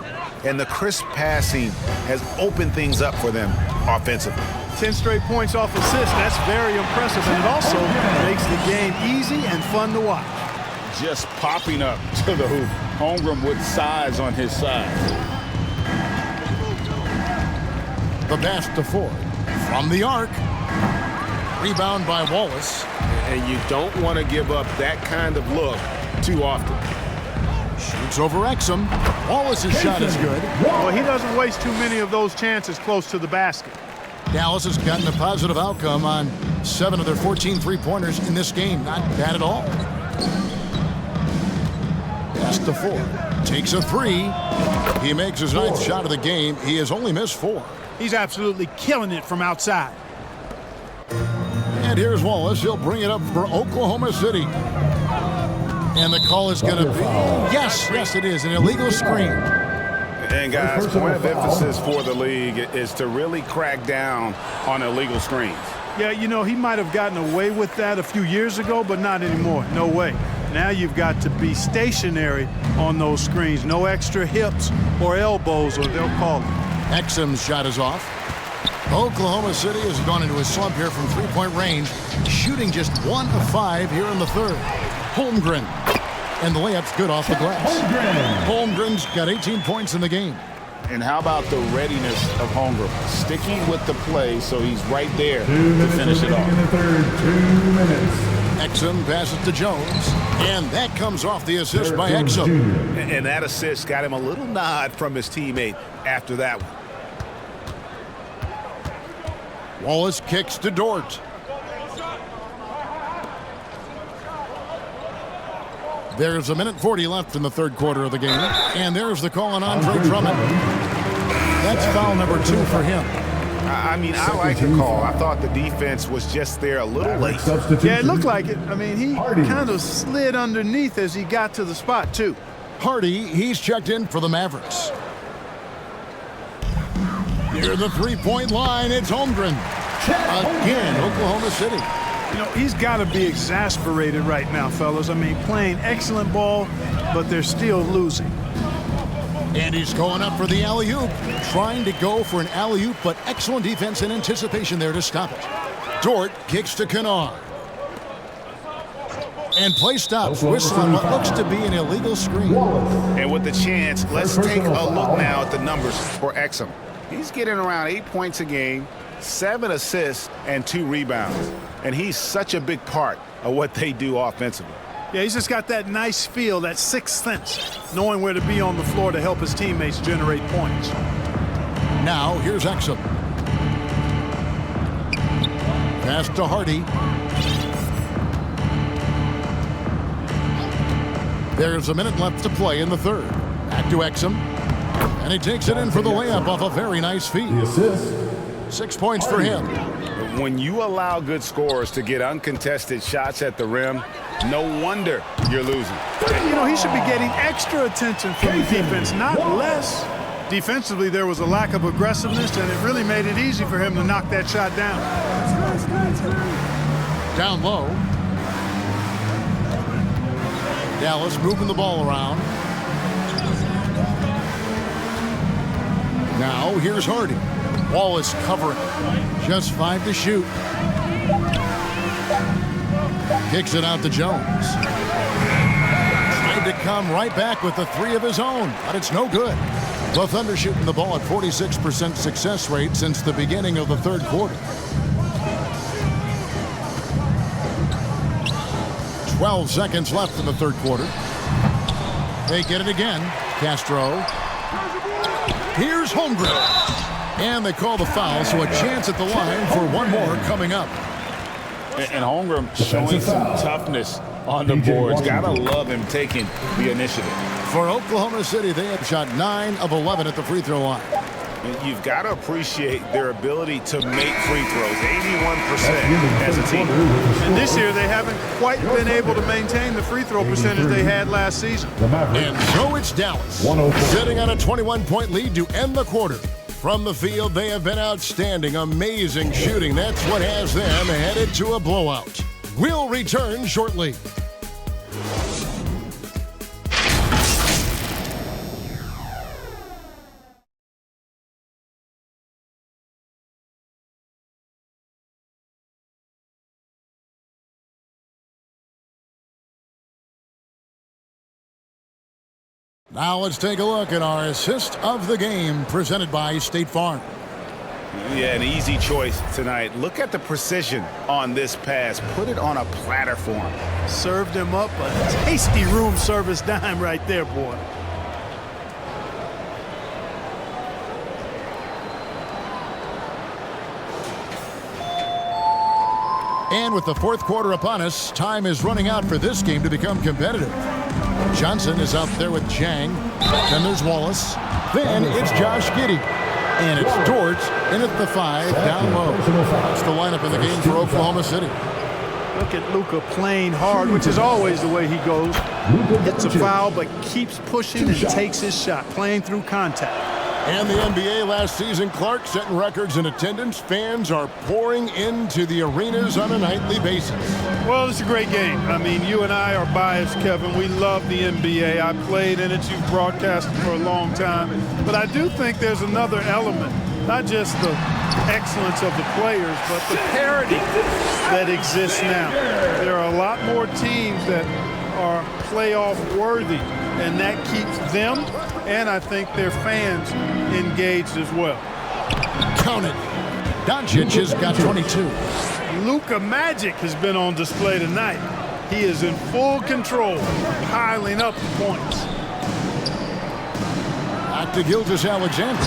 And the crisp passing has opened things up for them offensively. 10 straight points off assists. That's very impressive. And it also makes the game easy and fun to watch. Just popping up to the hoop. Holmgren with size on his side. The pass to Ford. From the arc. Rebound by Wallace. And you don't want to give up that kind of look too often. Shoots over Exum. Wallace's shot is good. Well, he doesn't waste too many of those chances close to the basket. Dallas has gotten a positive outcome on 7 of their 14 three-pointers in this game. Not bad at all. Pass to Ford. Takes a 3. He makes his 9th shot of the game. He has only missed 4. He's absolutely killing it from outside. And here's Wallace. He'll bring it up for Oklahoma City. And the call is going to be, yes, it is, an illegal screen. And guys, point of emphasis for the league is to really crack down on illegal screens. Yeah, you know, he might have gotten away with that a few years ago, but not anymore. No way. Now you've got to be stationary on those screens. No extra hips or elbows, or they'll call it. Exum's shot is off. Oklahoma City has gone into a slump here from three-point range, shooting just 1 of 5 here in the third. Holmgren. And the layup's good off the glass. Holmgren's got 18 points in the game. And how about the readiness of Holmgren? Sticking with the play, so he's right there to finish it off. In the third, 2 minutes. Exum passes to Jones. And that comes off the assist by Exum. And that assist got him a little nod from his teammate after that one. Wallace kicks to Dort. There's 1:40 left in the third quarter of the game. And there's the call on Andre Drummond. That's foul number 2 for him. I mean, I like the call. I thought the defense was just there a little late. Yeah, it looked like it. I mean, he kind of slid underneath as he got to the spot, too. Hardy, he's checked in for the Mavericks. Near the three-point line, it's Holmgren. Again, Oklahoma City. You know, he's got to be exasperated right now, fellas. I mean, playing excellent ball, but they're still losing. And he's going up for the alley-oop. Trying to go for an alley-oop, but excellent defense and anticipation there to stop it. Dort kicks to Kennard. And play stops, whistling what looks to be an illegal screen. And with the chance, let's take a look now at the numbers for Exum. He's getting around 8 points a game, 7 assists, and 2 rebounds. And he's such a big part of what they do offensively. Yeah, he's just got that nice feel, that sixth sense, knowing where to be on the floor to help his teammates generate points. Now, here's Exum. Pass to Hardy. There's a minute left to play in the third. Back to Exum. And he takes it in for the layup off a very nice feed. 6 points for him. When you allow good scorers to get uncontested shots at the rim, no wonder you're losing. You know, he should be getting extra attention from the defense, not less. Defensively, there was a lack of aggressiveness, and it really made it easy for him to knock that shot down. Down low. Dallas moving the ball around. Now, here's Hardy. Wallace covering. Just 5 to shoot. Kicks it out to Jones. Tried to come right back with the 3 of his own, but it's no good. The Thunder shooting the ball at 46% success rate since the beginning of the third quarter. 12 seconds left in the third quarter. They get it again. Castro. Here's Holmgren. And they call the foul, so a chance at the line for one more coming up. And Holmgren showing some toughness on the boards. Gotta love him taking the initiative. For Oklahoma City, they have shot 9 of 11 at the free throw line. You've got to appreciate their ability to make free throws, 81% as a team. And this year, they haven't quite been able to maintain the free throw percentage they had last season. And so it's Dallas, sitting on a 21-point lead to end the quarter. From the field, they have been outstanding, amazing shooting. That's what has them headed to a blowout. We'll return shortly. Now let's take a look at our assist of the game presented by State Farm. Yeah, an easy choice tonight. Look at the precision on this pass. Put it on a platter for him. Served him up a tasty room service dime right there, boy. And with the fourth quarter upon us, time is running out for this game to become competitive. Johnson is out there with Jang. Then there's Wallace. Then it's Josh Giddey. And it's Dort in at the 5 down low. That's the lineup in the game for Oklahoma City. Look at Luka playing hard, which is always the way he goes. Hits a foul, but keeps pushing and takes his shot, playing through contact. And the NBA last season, Clark setting records in attendance. Fans are pouring into the arenas on a nightly basis. Well, it's a great game. I mean, you and I are biased, Kevin. We love the NBA. I played in it. You've broadcasted for a long time. But I do think there's another element, not just the excellence of the players, but the parity that exists now. There are a lot more teams that are playoff worthy, and that keeps them and I think their fans engaged as well. Count it. Doncic has got 22. Luka Magic has been on display tonight. He is in full control, piling up the points. Back to Gilgeous Alexander.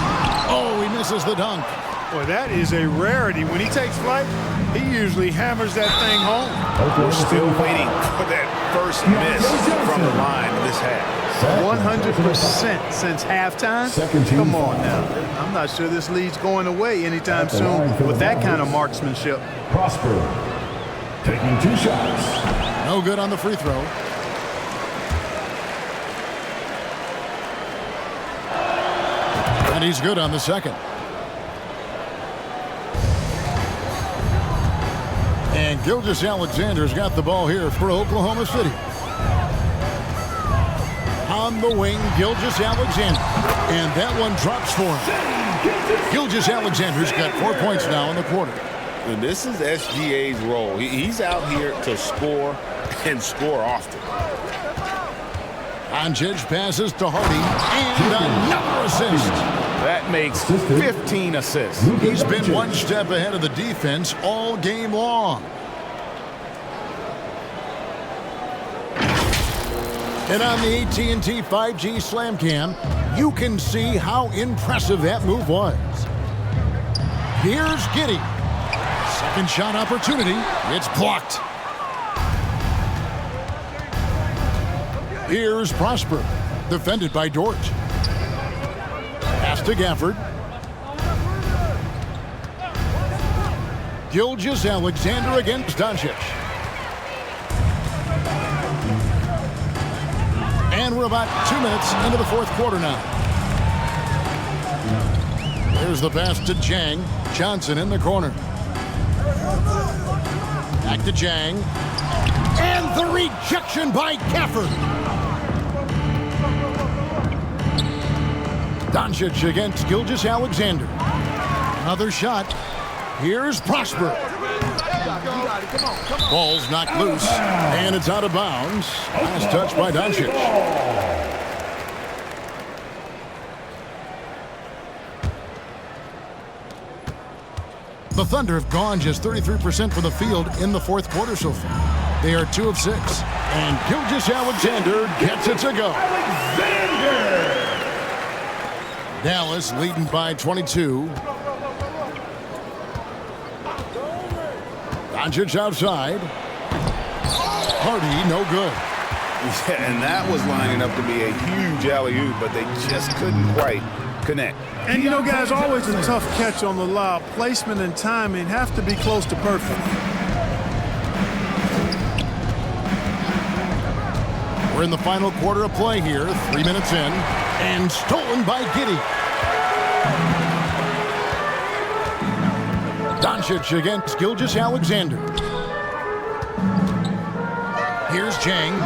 Oh, he misses the dunk. Boy, that is a rarity. When he takes flight, he usually hammers that thing home. We're still waiting for that first miss from the line this half. 100% since halftime? Come on now. I'm not sure this lead's going away anytime soon with that kind of marksmanship. Prosper taking 2 shots. No good on the free throw. And he's good on the second. And Gilgeous-Alexander's got the ball here for Oklahoma City. On the wing, Gilgeous-Alexander. And that one drops for him. Gilgeous-Alexander's got 4 points now in the quarter. And this is SGA's role. He's out here to score and score often. Doncic passes to Hardy. And another assist. That makes 15 assists. He's been one step ahead of the defense all game long. And on the AT&T 5G Slam Cam, you can see how impressive that move was. Here's Giddey. Second shot opportunity. It's blocked. Here's Prosper. Defended by Dort. Pass to Gafford. Gilgeous-Alexander against Doncic. And we're about 2 minutes into the fourth quarter now. There's the pass to Jang. Johnson in the corner. Back to Jang. And the rejection by Gafford. Doncic against Gilgeous-Alexander. Another shot. Here's Prosper. Ball's knocked loose, and it's out of bounds. Last touch by Doncic. The Thunder have gone just 33% from the field in the fourth quarter so far. They are 2 of 6, and Gilgeous-Alexander gets it to go. Dallas leading by 22. Doncic outside. Hardy, no good. Yeah, and that was lining up to be a huge alley-oop, but they just couldn't quite connect. And you know, guys, always a tough catch on the lob. Placement and timing have to be close to perfect. We're in the final quarter of play here, 3 minutes in, and stolen by Giddey. Doncic against Gilgeous-Alexander. Here's Jang.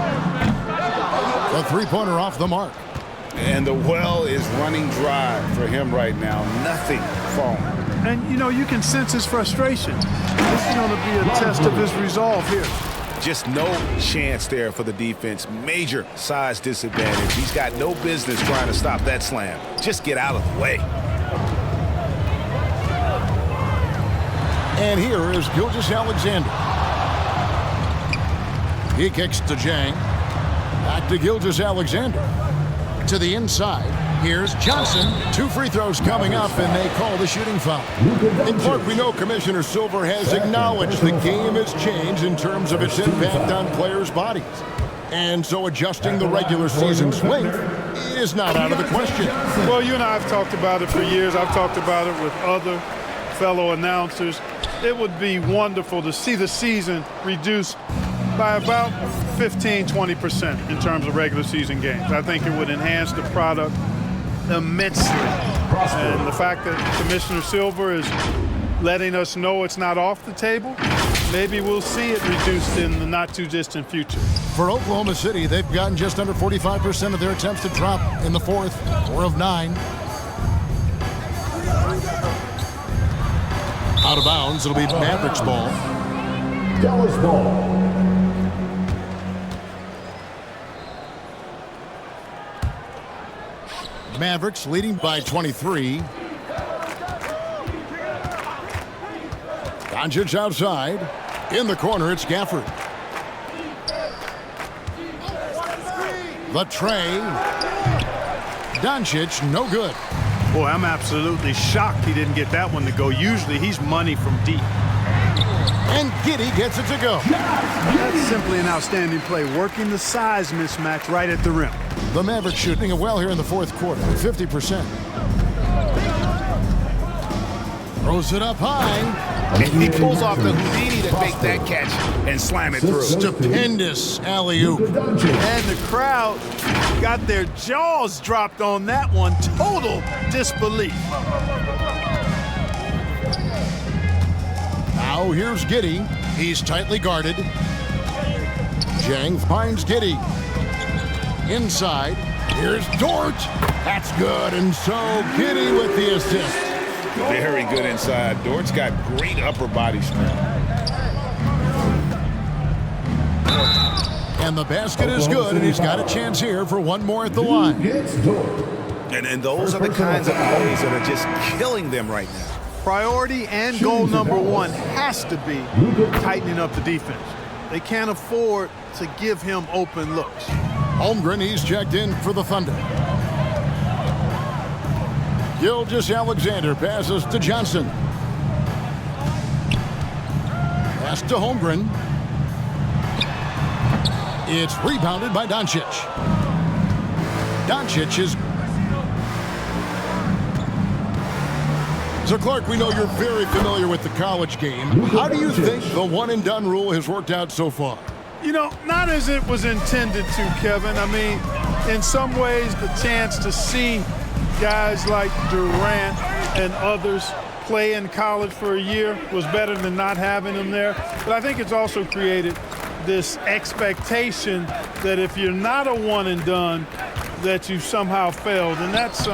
The three-pointer off the mark. And the well is running dry for him right now. Nothing falling. And, you know, you can sense his frustration. This is going to be a test of his resolve here. Just no chance there for the defense. Major size disadvantage. He's got no business trying to stop that slam. Just get out of the way. And here is Gilgeous-Alexander. He kicks to Jang. Back to Gilgeous-Alexander. To the inside. Here's Johnson. 2 free throws coming up, and they call the shooting foul. And Clark, we know Commissioner Silver has acknowledged the game has changed in terms of its impact on players' bodies. And so adjusting the regular season's length is not out of the question. Well, you and I have talked about it for years. I've talked about it with other fellow announcers. It would be wonderful to see the season reduced by about 15-20% in terms of regular season games. I think it would enhance the product immensely. And the fact that Commissioner Silver is letting us know it's not off the table, maybe we'll see it reduced in the not-too-distant future. For Oklahoma City, they've gotten just under 45% of their attempts to drop in the fourth, 4 of 9. Out of bounds, it'll be Mavericks ball. Dallas ball. Mavericks leading by 23. Doncic outside. In the corner, it's Gafford. The tray. Doncic, no good. Boy, I'm absolutely shocked he didn't get that one to go. Usually he's money from deep. And Giddey gets it to go. That's simply an outstanding play, working the size mismatch right at the rim. The Mavericks shooting it well here in the fourth quarter, 50%. Throws it up high. And he pulls off the Houdini to make that catch and slam it through. Stupendous alley-oop. And the crowd got their jaws dropped on that one. Total disbelief. Now here's Giddey. He's tightly guarded. Jang finds Giddey. Inside. Here's Dort. That's good. And so Giddey with the assist. Very good inside. Dort's got great upper body strength. And the basket is good, and he's got a chance here for one more at the line. And those are the kinds of plays that are just killing them right now. Priority and goal number one has to be tightening up the defense. They can't afford to give him open looks. Holmgren, he's checked in for the Thunder. Gilgeous-Alexander passes to Johnson. Pass to Holmgren. It's rebounded by Doncic. Doncic is... So, Clark, we know you're very familiar with the college game. How do you think the one-and-done rule has worked out so far? You know, not as it was intended to, Kevin. I mean, in some ways, the chance to see guys like Durant and others play in college for a year was better than not having them there. But I think it's also created this expectation that if you're not a one-and-done, that you've somehow failed. And that's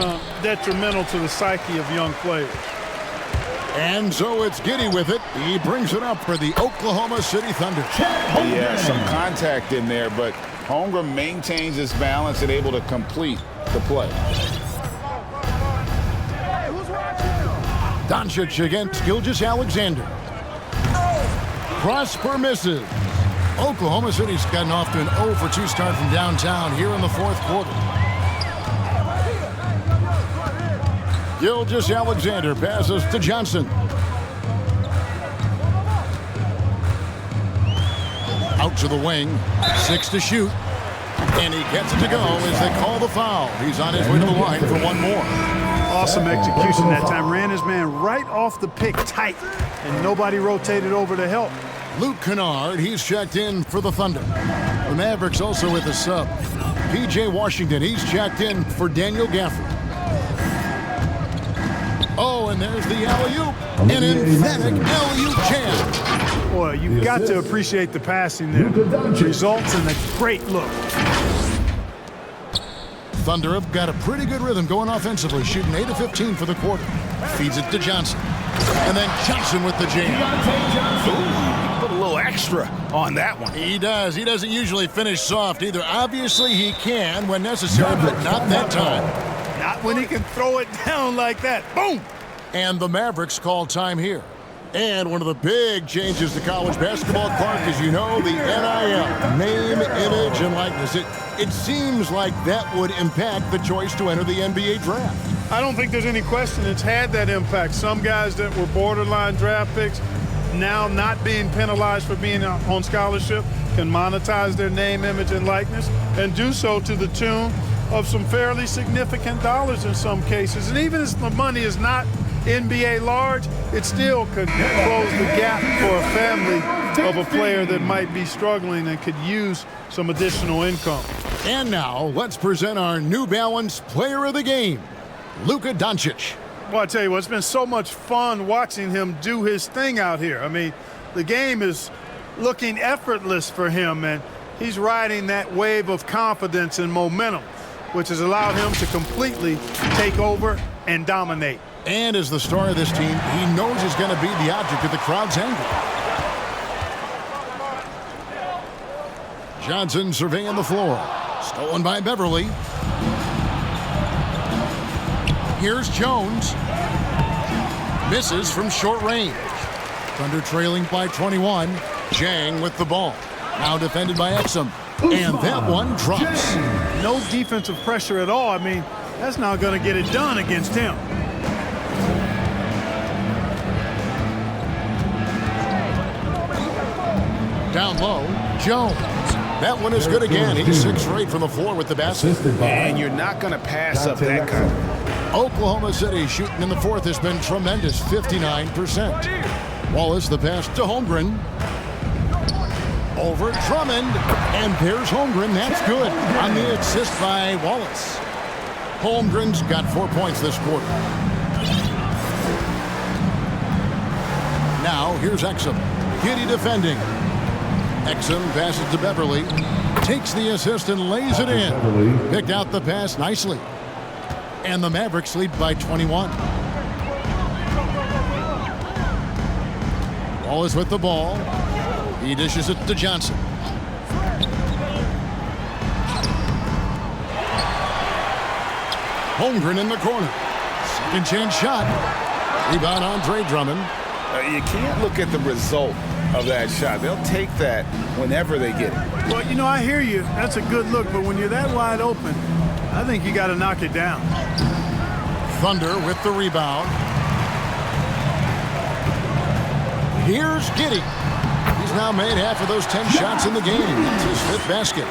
detrimental to the psyche of young players. And so it's Giddey with it. He brings it up for the Oklahoma City Thunder. Yeah, some contact in there, but Holmgren maintains his balance and able to complete the play. Doncic against Gilgeous-Alexander. Prosper misses. Oklahoma City's gotten off to an 0 for 2 start from downtown here in the fourth quarter. Gilgeous-Alexander passes to Johnson. Out to the wing. 6 to shoot. And he gets it to go as they call the foul. He's on his way to the line for one more. Awesome execution that time. Ran his man right off the pick tight, and nobody rotated over to help. Luke Kennard, he's checked in for the Thunder. The Mavericks also with a sub. P.J. Washington, he's checked in for Daniel Gafford. Oh, and there's the alley-oop. An emphatic alley-oop jam. Boy, you've got to appreciate the passing there. Results in a great look. Thunder have got a pretty good rhythm going offensively, shooting 8 of 15 for the quarter. Feeds it to Johnson. And then Johnson with the jam. Ooh, put a little extra on that one. He does. He doesn't usually finish soft either. Obviously, he can when necessary, but not that time. Not when he can throw it down like that. Boom! And the Mavericks call time here. And one of the big changes to college basketball, Clark, as you know, the NIL, name, image, and likeness. It seems like that would impact the choice to enter the NBA draft. I don't think there's any question it's had that impact. Some guys that were borderline draft picks now not being penalized for being on scholarship can monetize their name, image, and likeness and do so to the tune of some fairly significant dollars in some cases. And even if the money is not NBA large, it still could close the gap for a family of a player that might be struggling and could use some additional income. And now let's present our New Balance Player of the Game, Luka Doncic. Well, I tell you what, it's been so much fun watching him do his thing out here. I mean, the game is looking effortless for him, and he's riding that wave of confidence and momentum, which has allowed him to completely take over and dominate. And as the star of this team, he knows he's going to be the object of the crowd's anger. Johnson surveying the floor. Stolen by Beverly. Here's Jones. Misses from short range. Thunder trailing by 21. Jang with the ball. Now defended by Exum. And that one drops. No defensive pressure at all. I mean, That's not going to get it done against him. Down low, Jones. That one is good again. He's 6 for 8 from the floor with the basket. And you're not going to pass up that kind. Oklahoma City shooting in the fourth has been tremendous, 59%. Wallace, the pass to Holmgren. Over Drummond, and there's Holmgren. That's good on the assist by Wallace. Holmgren's got 4 points this quarter. Now here's Exum. Giddy defending. Exum passes to Beverly. Takes the assist and lays it in. Picked out the pass nicely. And the Mavericks lead by 21. Wallace with the ball. He dishes it to Johnson. Holmgren in the corner. Second chance shot. Rebound Andre Drummond. You can't look at the result of that shot. They'll take that whenever they get it. Well, you know, I hear you. That's a good look, but when you're that wide open, I think you got to knock it down. Thunder with the rebound. Here's Giddy. He's now made half of those 10 shots in the game. It's his 5th basket.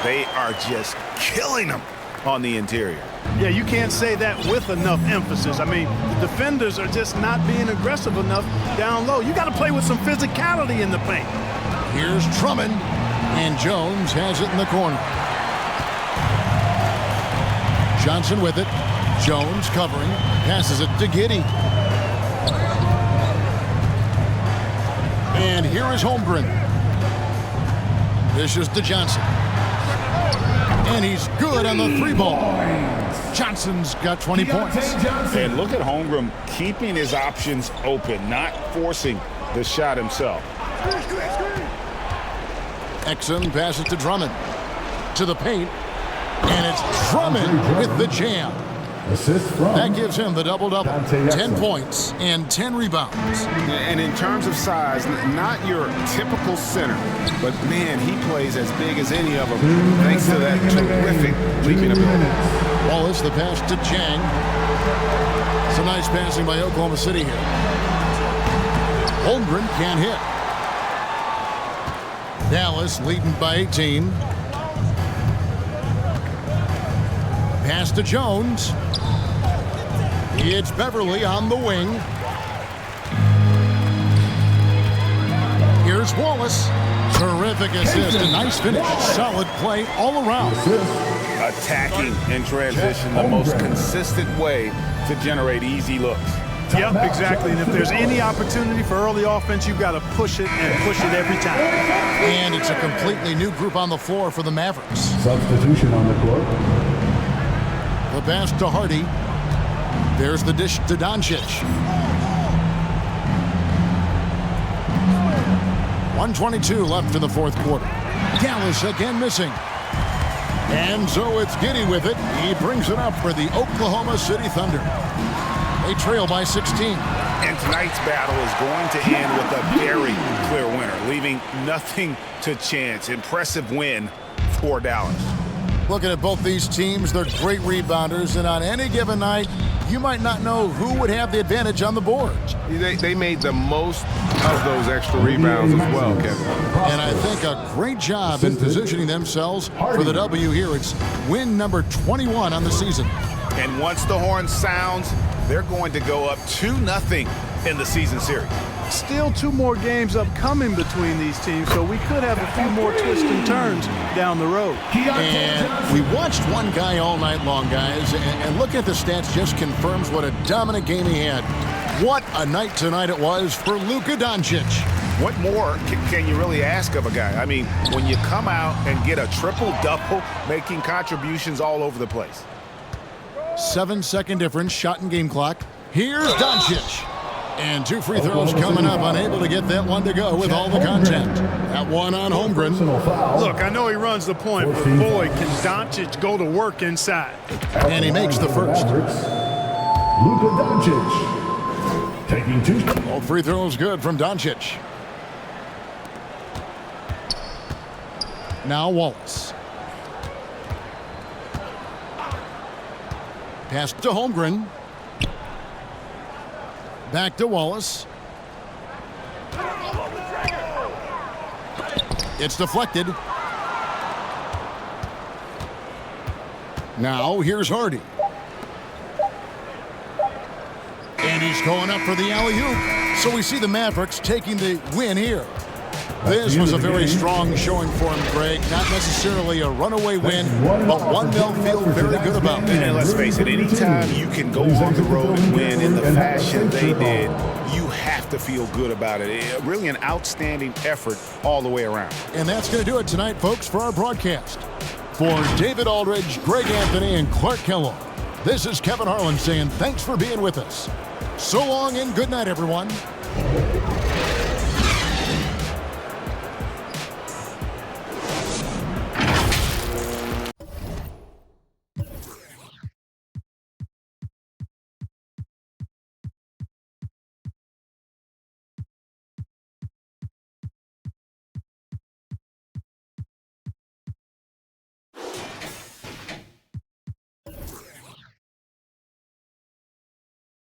They are just killing them on the interior. Yeah, you can't say that with enough emphasis. I mean, the defenders are just not being aggressive enough down low. You got to play with some physicality in the paint. Here's Drummond, and Jones has it in the corner. Johnson with it. Jones covering, passes it to Giddy. And here is Holmgren. This is to Johnson. And he's good on the 3-ball. Johnson's got 20 points. And look at Holmgren keeping his options open, not forcing the shot himself. Exum passes to Drummond. To the paint. And it's Drummond with the jam. That gives him the double-double. 10 points and 10 rebounds. And in terms of size, not your typical center, but man, he plays as big as any of them thanks to that terrific leaping ability. Wallace, the pass to Jang. Some nice passing by Oklahoma City here. Holmgren can't hit. Dallas leading by 18. Pass to Jones. It's Beverly on the wing. Here's Wallace. Terrific assist. A nice finish. Solid play all around. Attacking in transition, the most consistent way to generate easy looks. Yep, exactly. And if there's any opportunity for early offense, you've got to push it and push it every time. And it's a completely new group on the floor for the Mavericks. Substitution on the court. The pass to Hardy. There's the dish to Doncic. 1:22 left in the fourth quarter. Dallas again missing. And so it's Giddy with it. He brings it up for the Oklahoma City Thunder. They trail by 16. And tonight's battle is going to end with a very clear winner, leaving nothing to chance. Impressive win for Dallas. Looking at both these teams, they're great rebounders, and on any given night, you might not know who would have the advantage on the board. They made the most of those extra rebounds as well, Kevin. And I think a great job in positioning themselves for the W here. It's win number 21 on the season. And once the horn sounds, they're going to go up 2-0 in the season series. Still 2 more games upcoming between these teams, so we could have a few more twists and turns down the road. And we watched one guy all night long, guys, and looking at the stats just confirms what a dominant game he had. What a night tonight it was for Luka Doncic. What more can you really ask of a guy? I mean, when you come out and get a triple-double, making contributions all over the place. 7-second difference, shot and game clock. Here's Doncic. And 2 free throws coming up, unable to get that one to go with all the contact. That one on Holmgren. Look, I know he runs the point, but boy, can Doncic go to work inside. And he makes the first. Luka Doncic taking 2. All free throws good from Doncic. Now Wallace. Pass to Holmgren. Back to Wallace. It's deflected. Now here's Hardy. And he's going up for the alley-oop. So we see the Mavericks taking the win here. This was a very strong showing for him, Greg. Not necessarily a runaway win, but one they'll feel very good about. And let's face it, anytime you can go on the road and win in the fashion they did, you have to feel good about it. Really an outstanding effort all the way around. And that's going to do it tonight, folks, for our broadcast. For David Aldridge, Greg Anthony, and Clark Kellogg, this is Kevin Harlan saying thanks for being with us. So long and good night, everyone.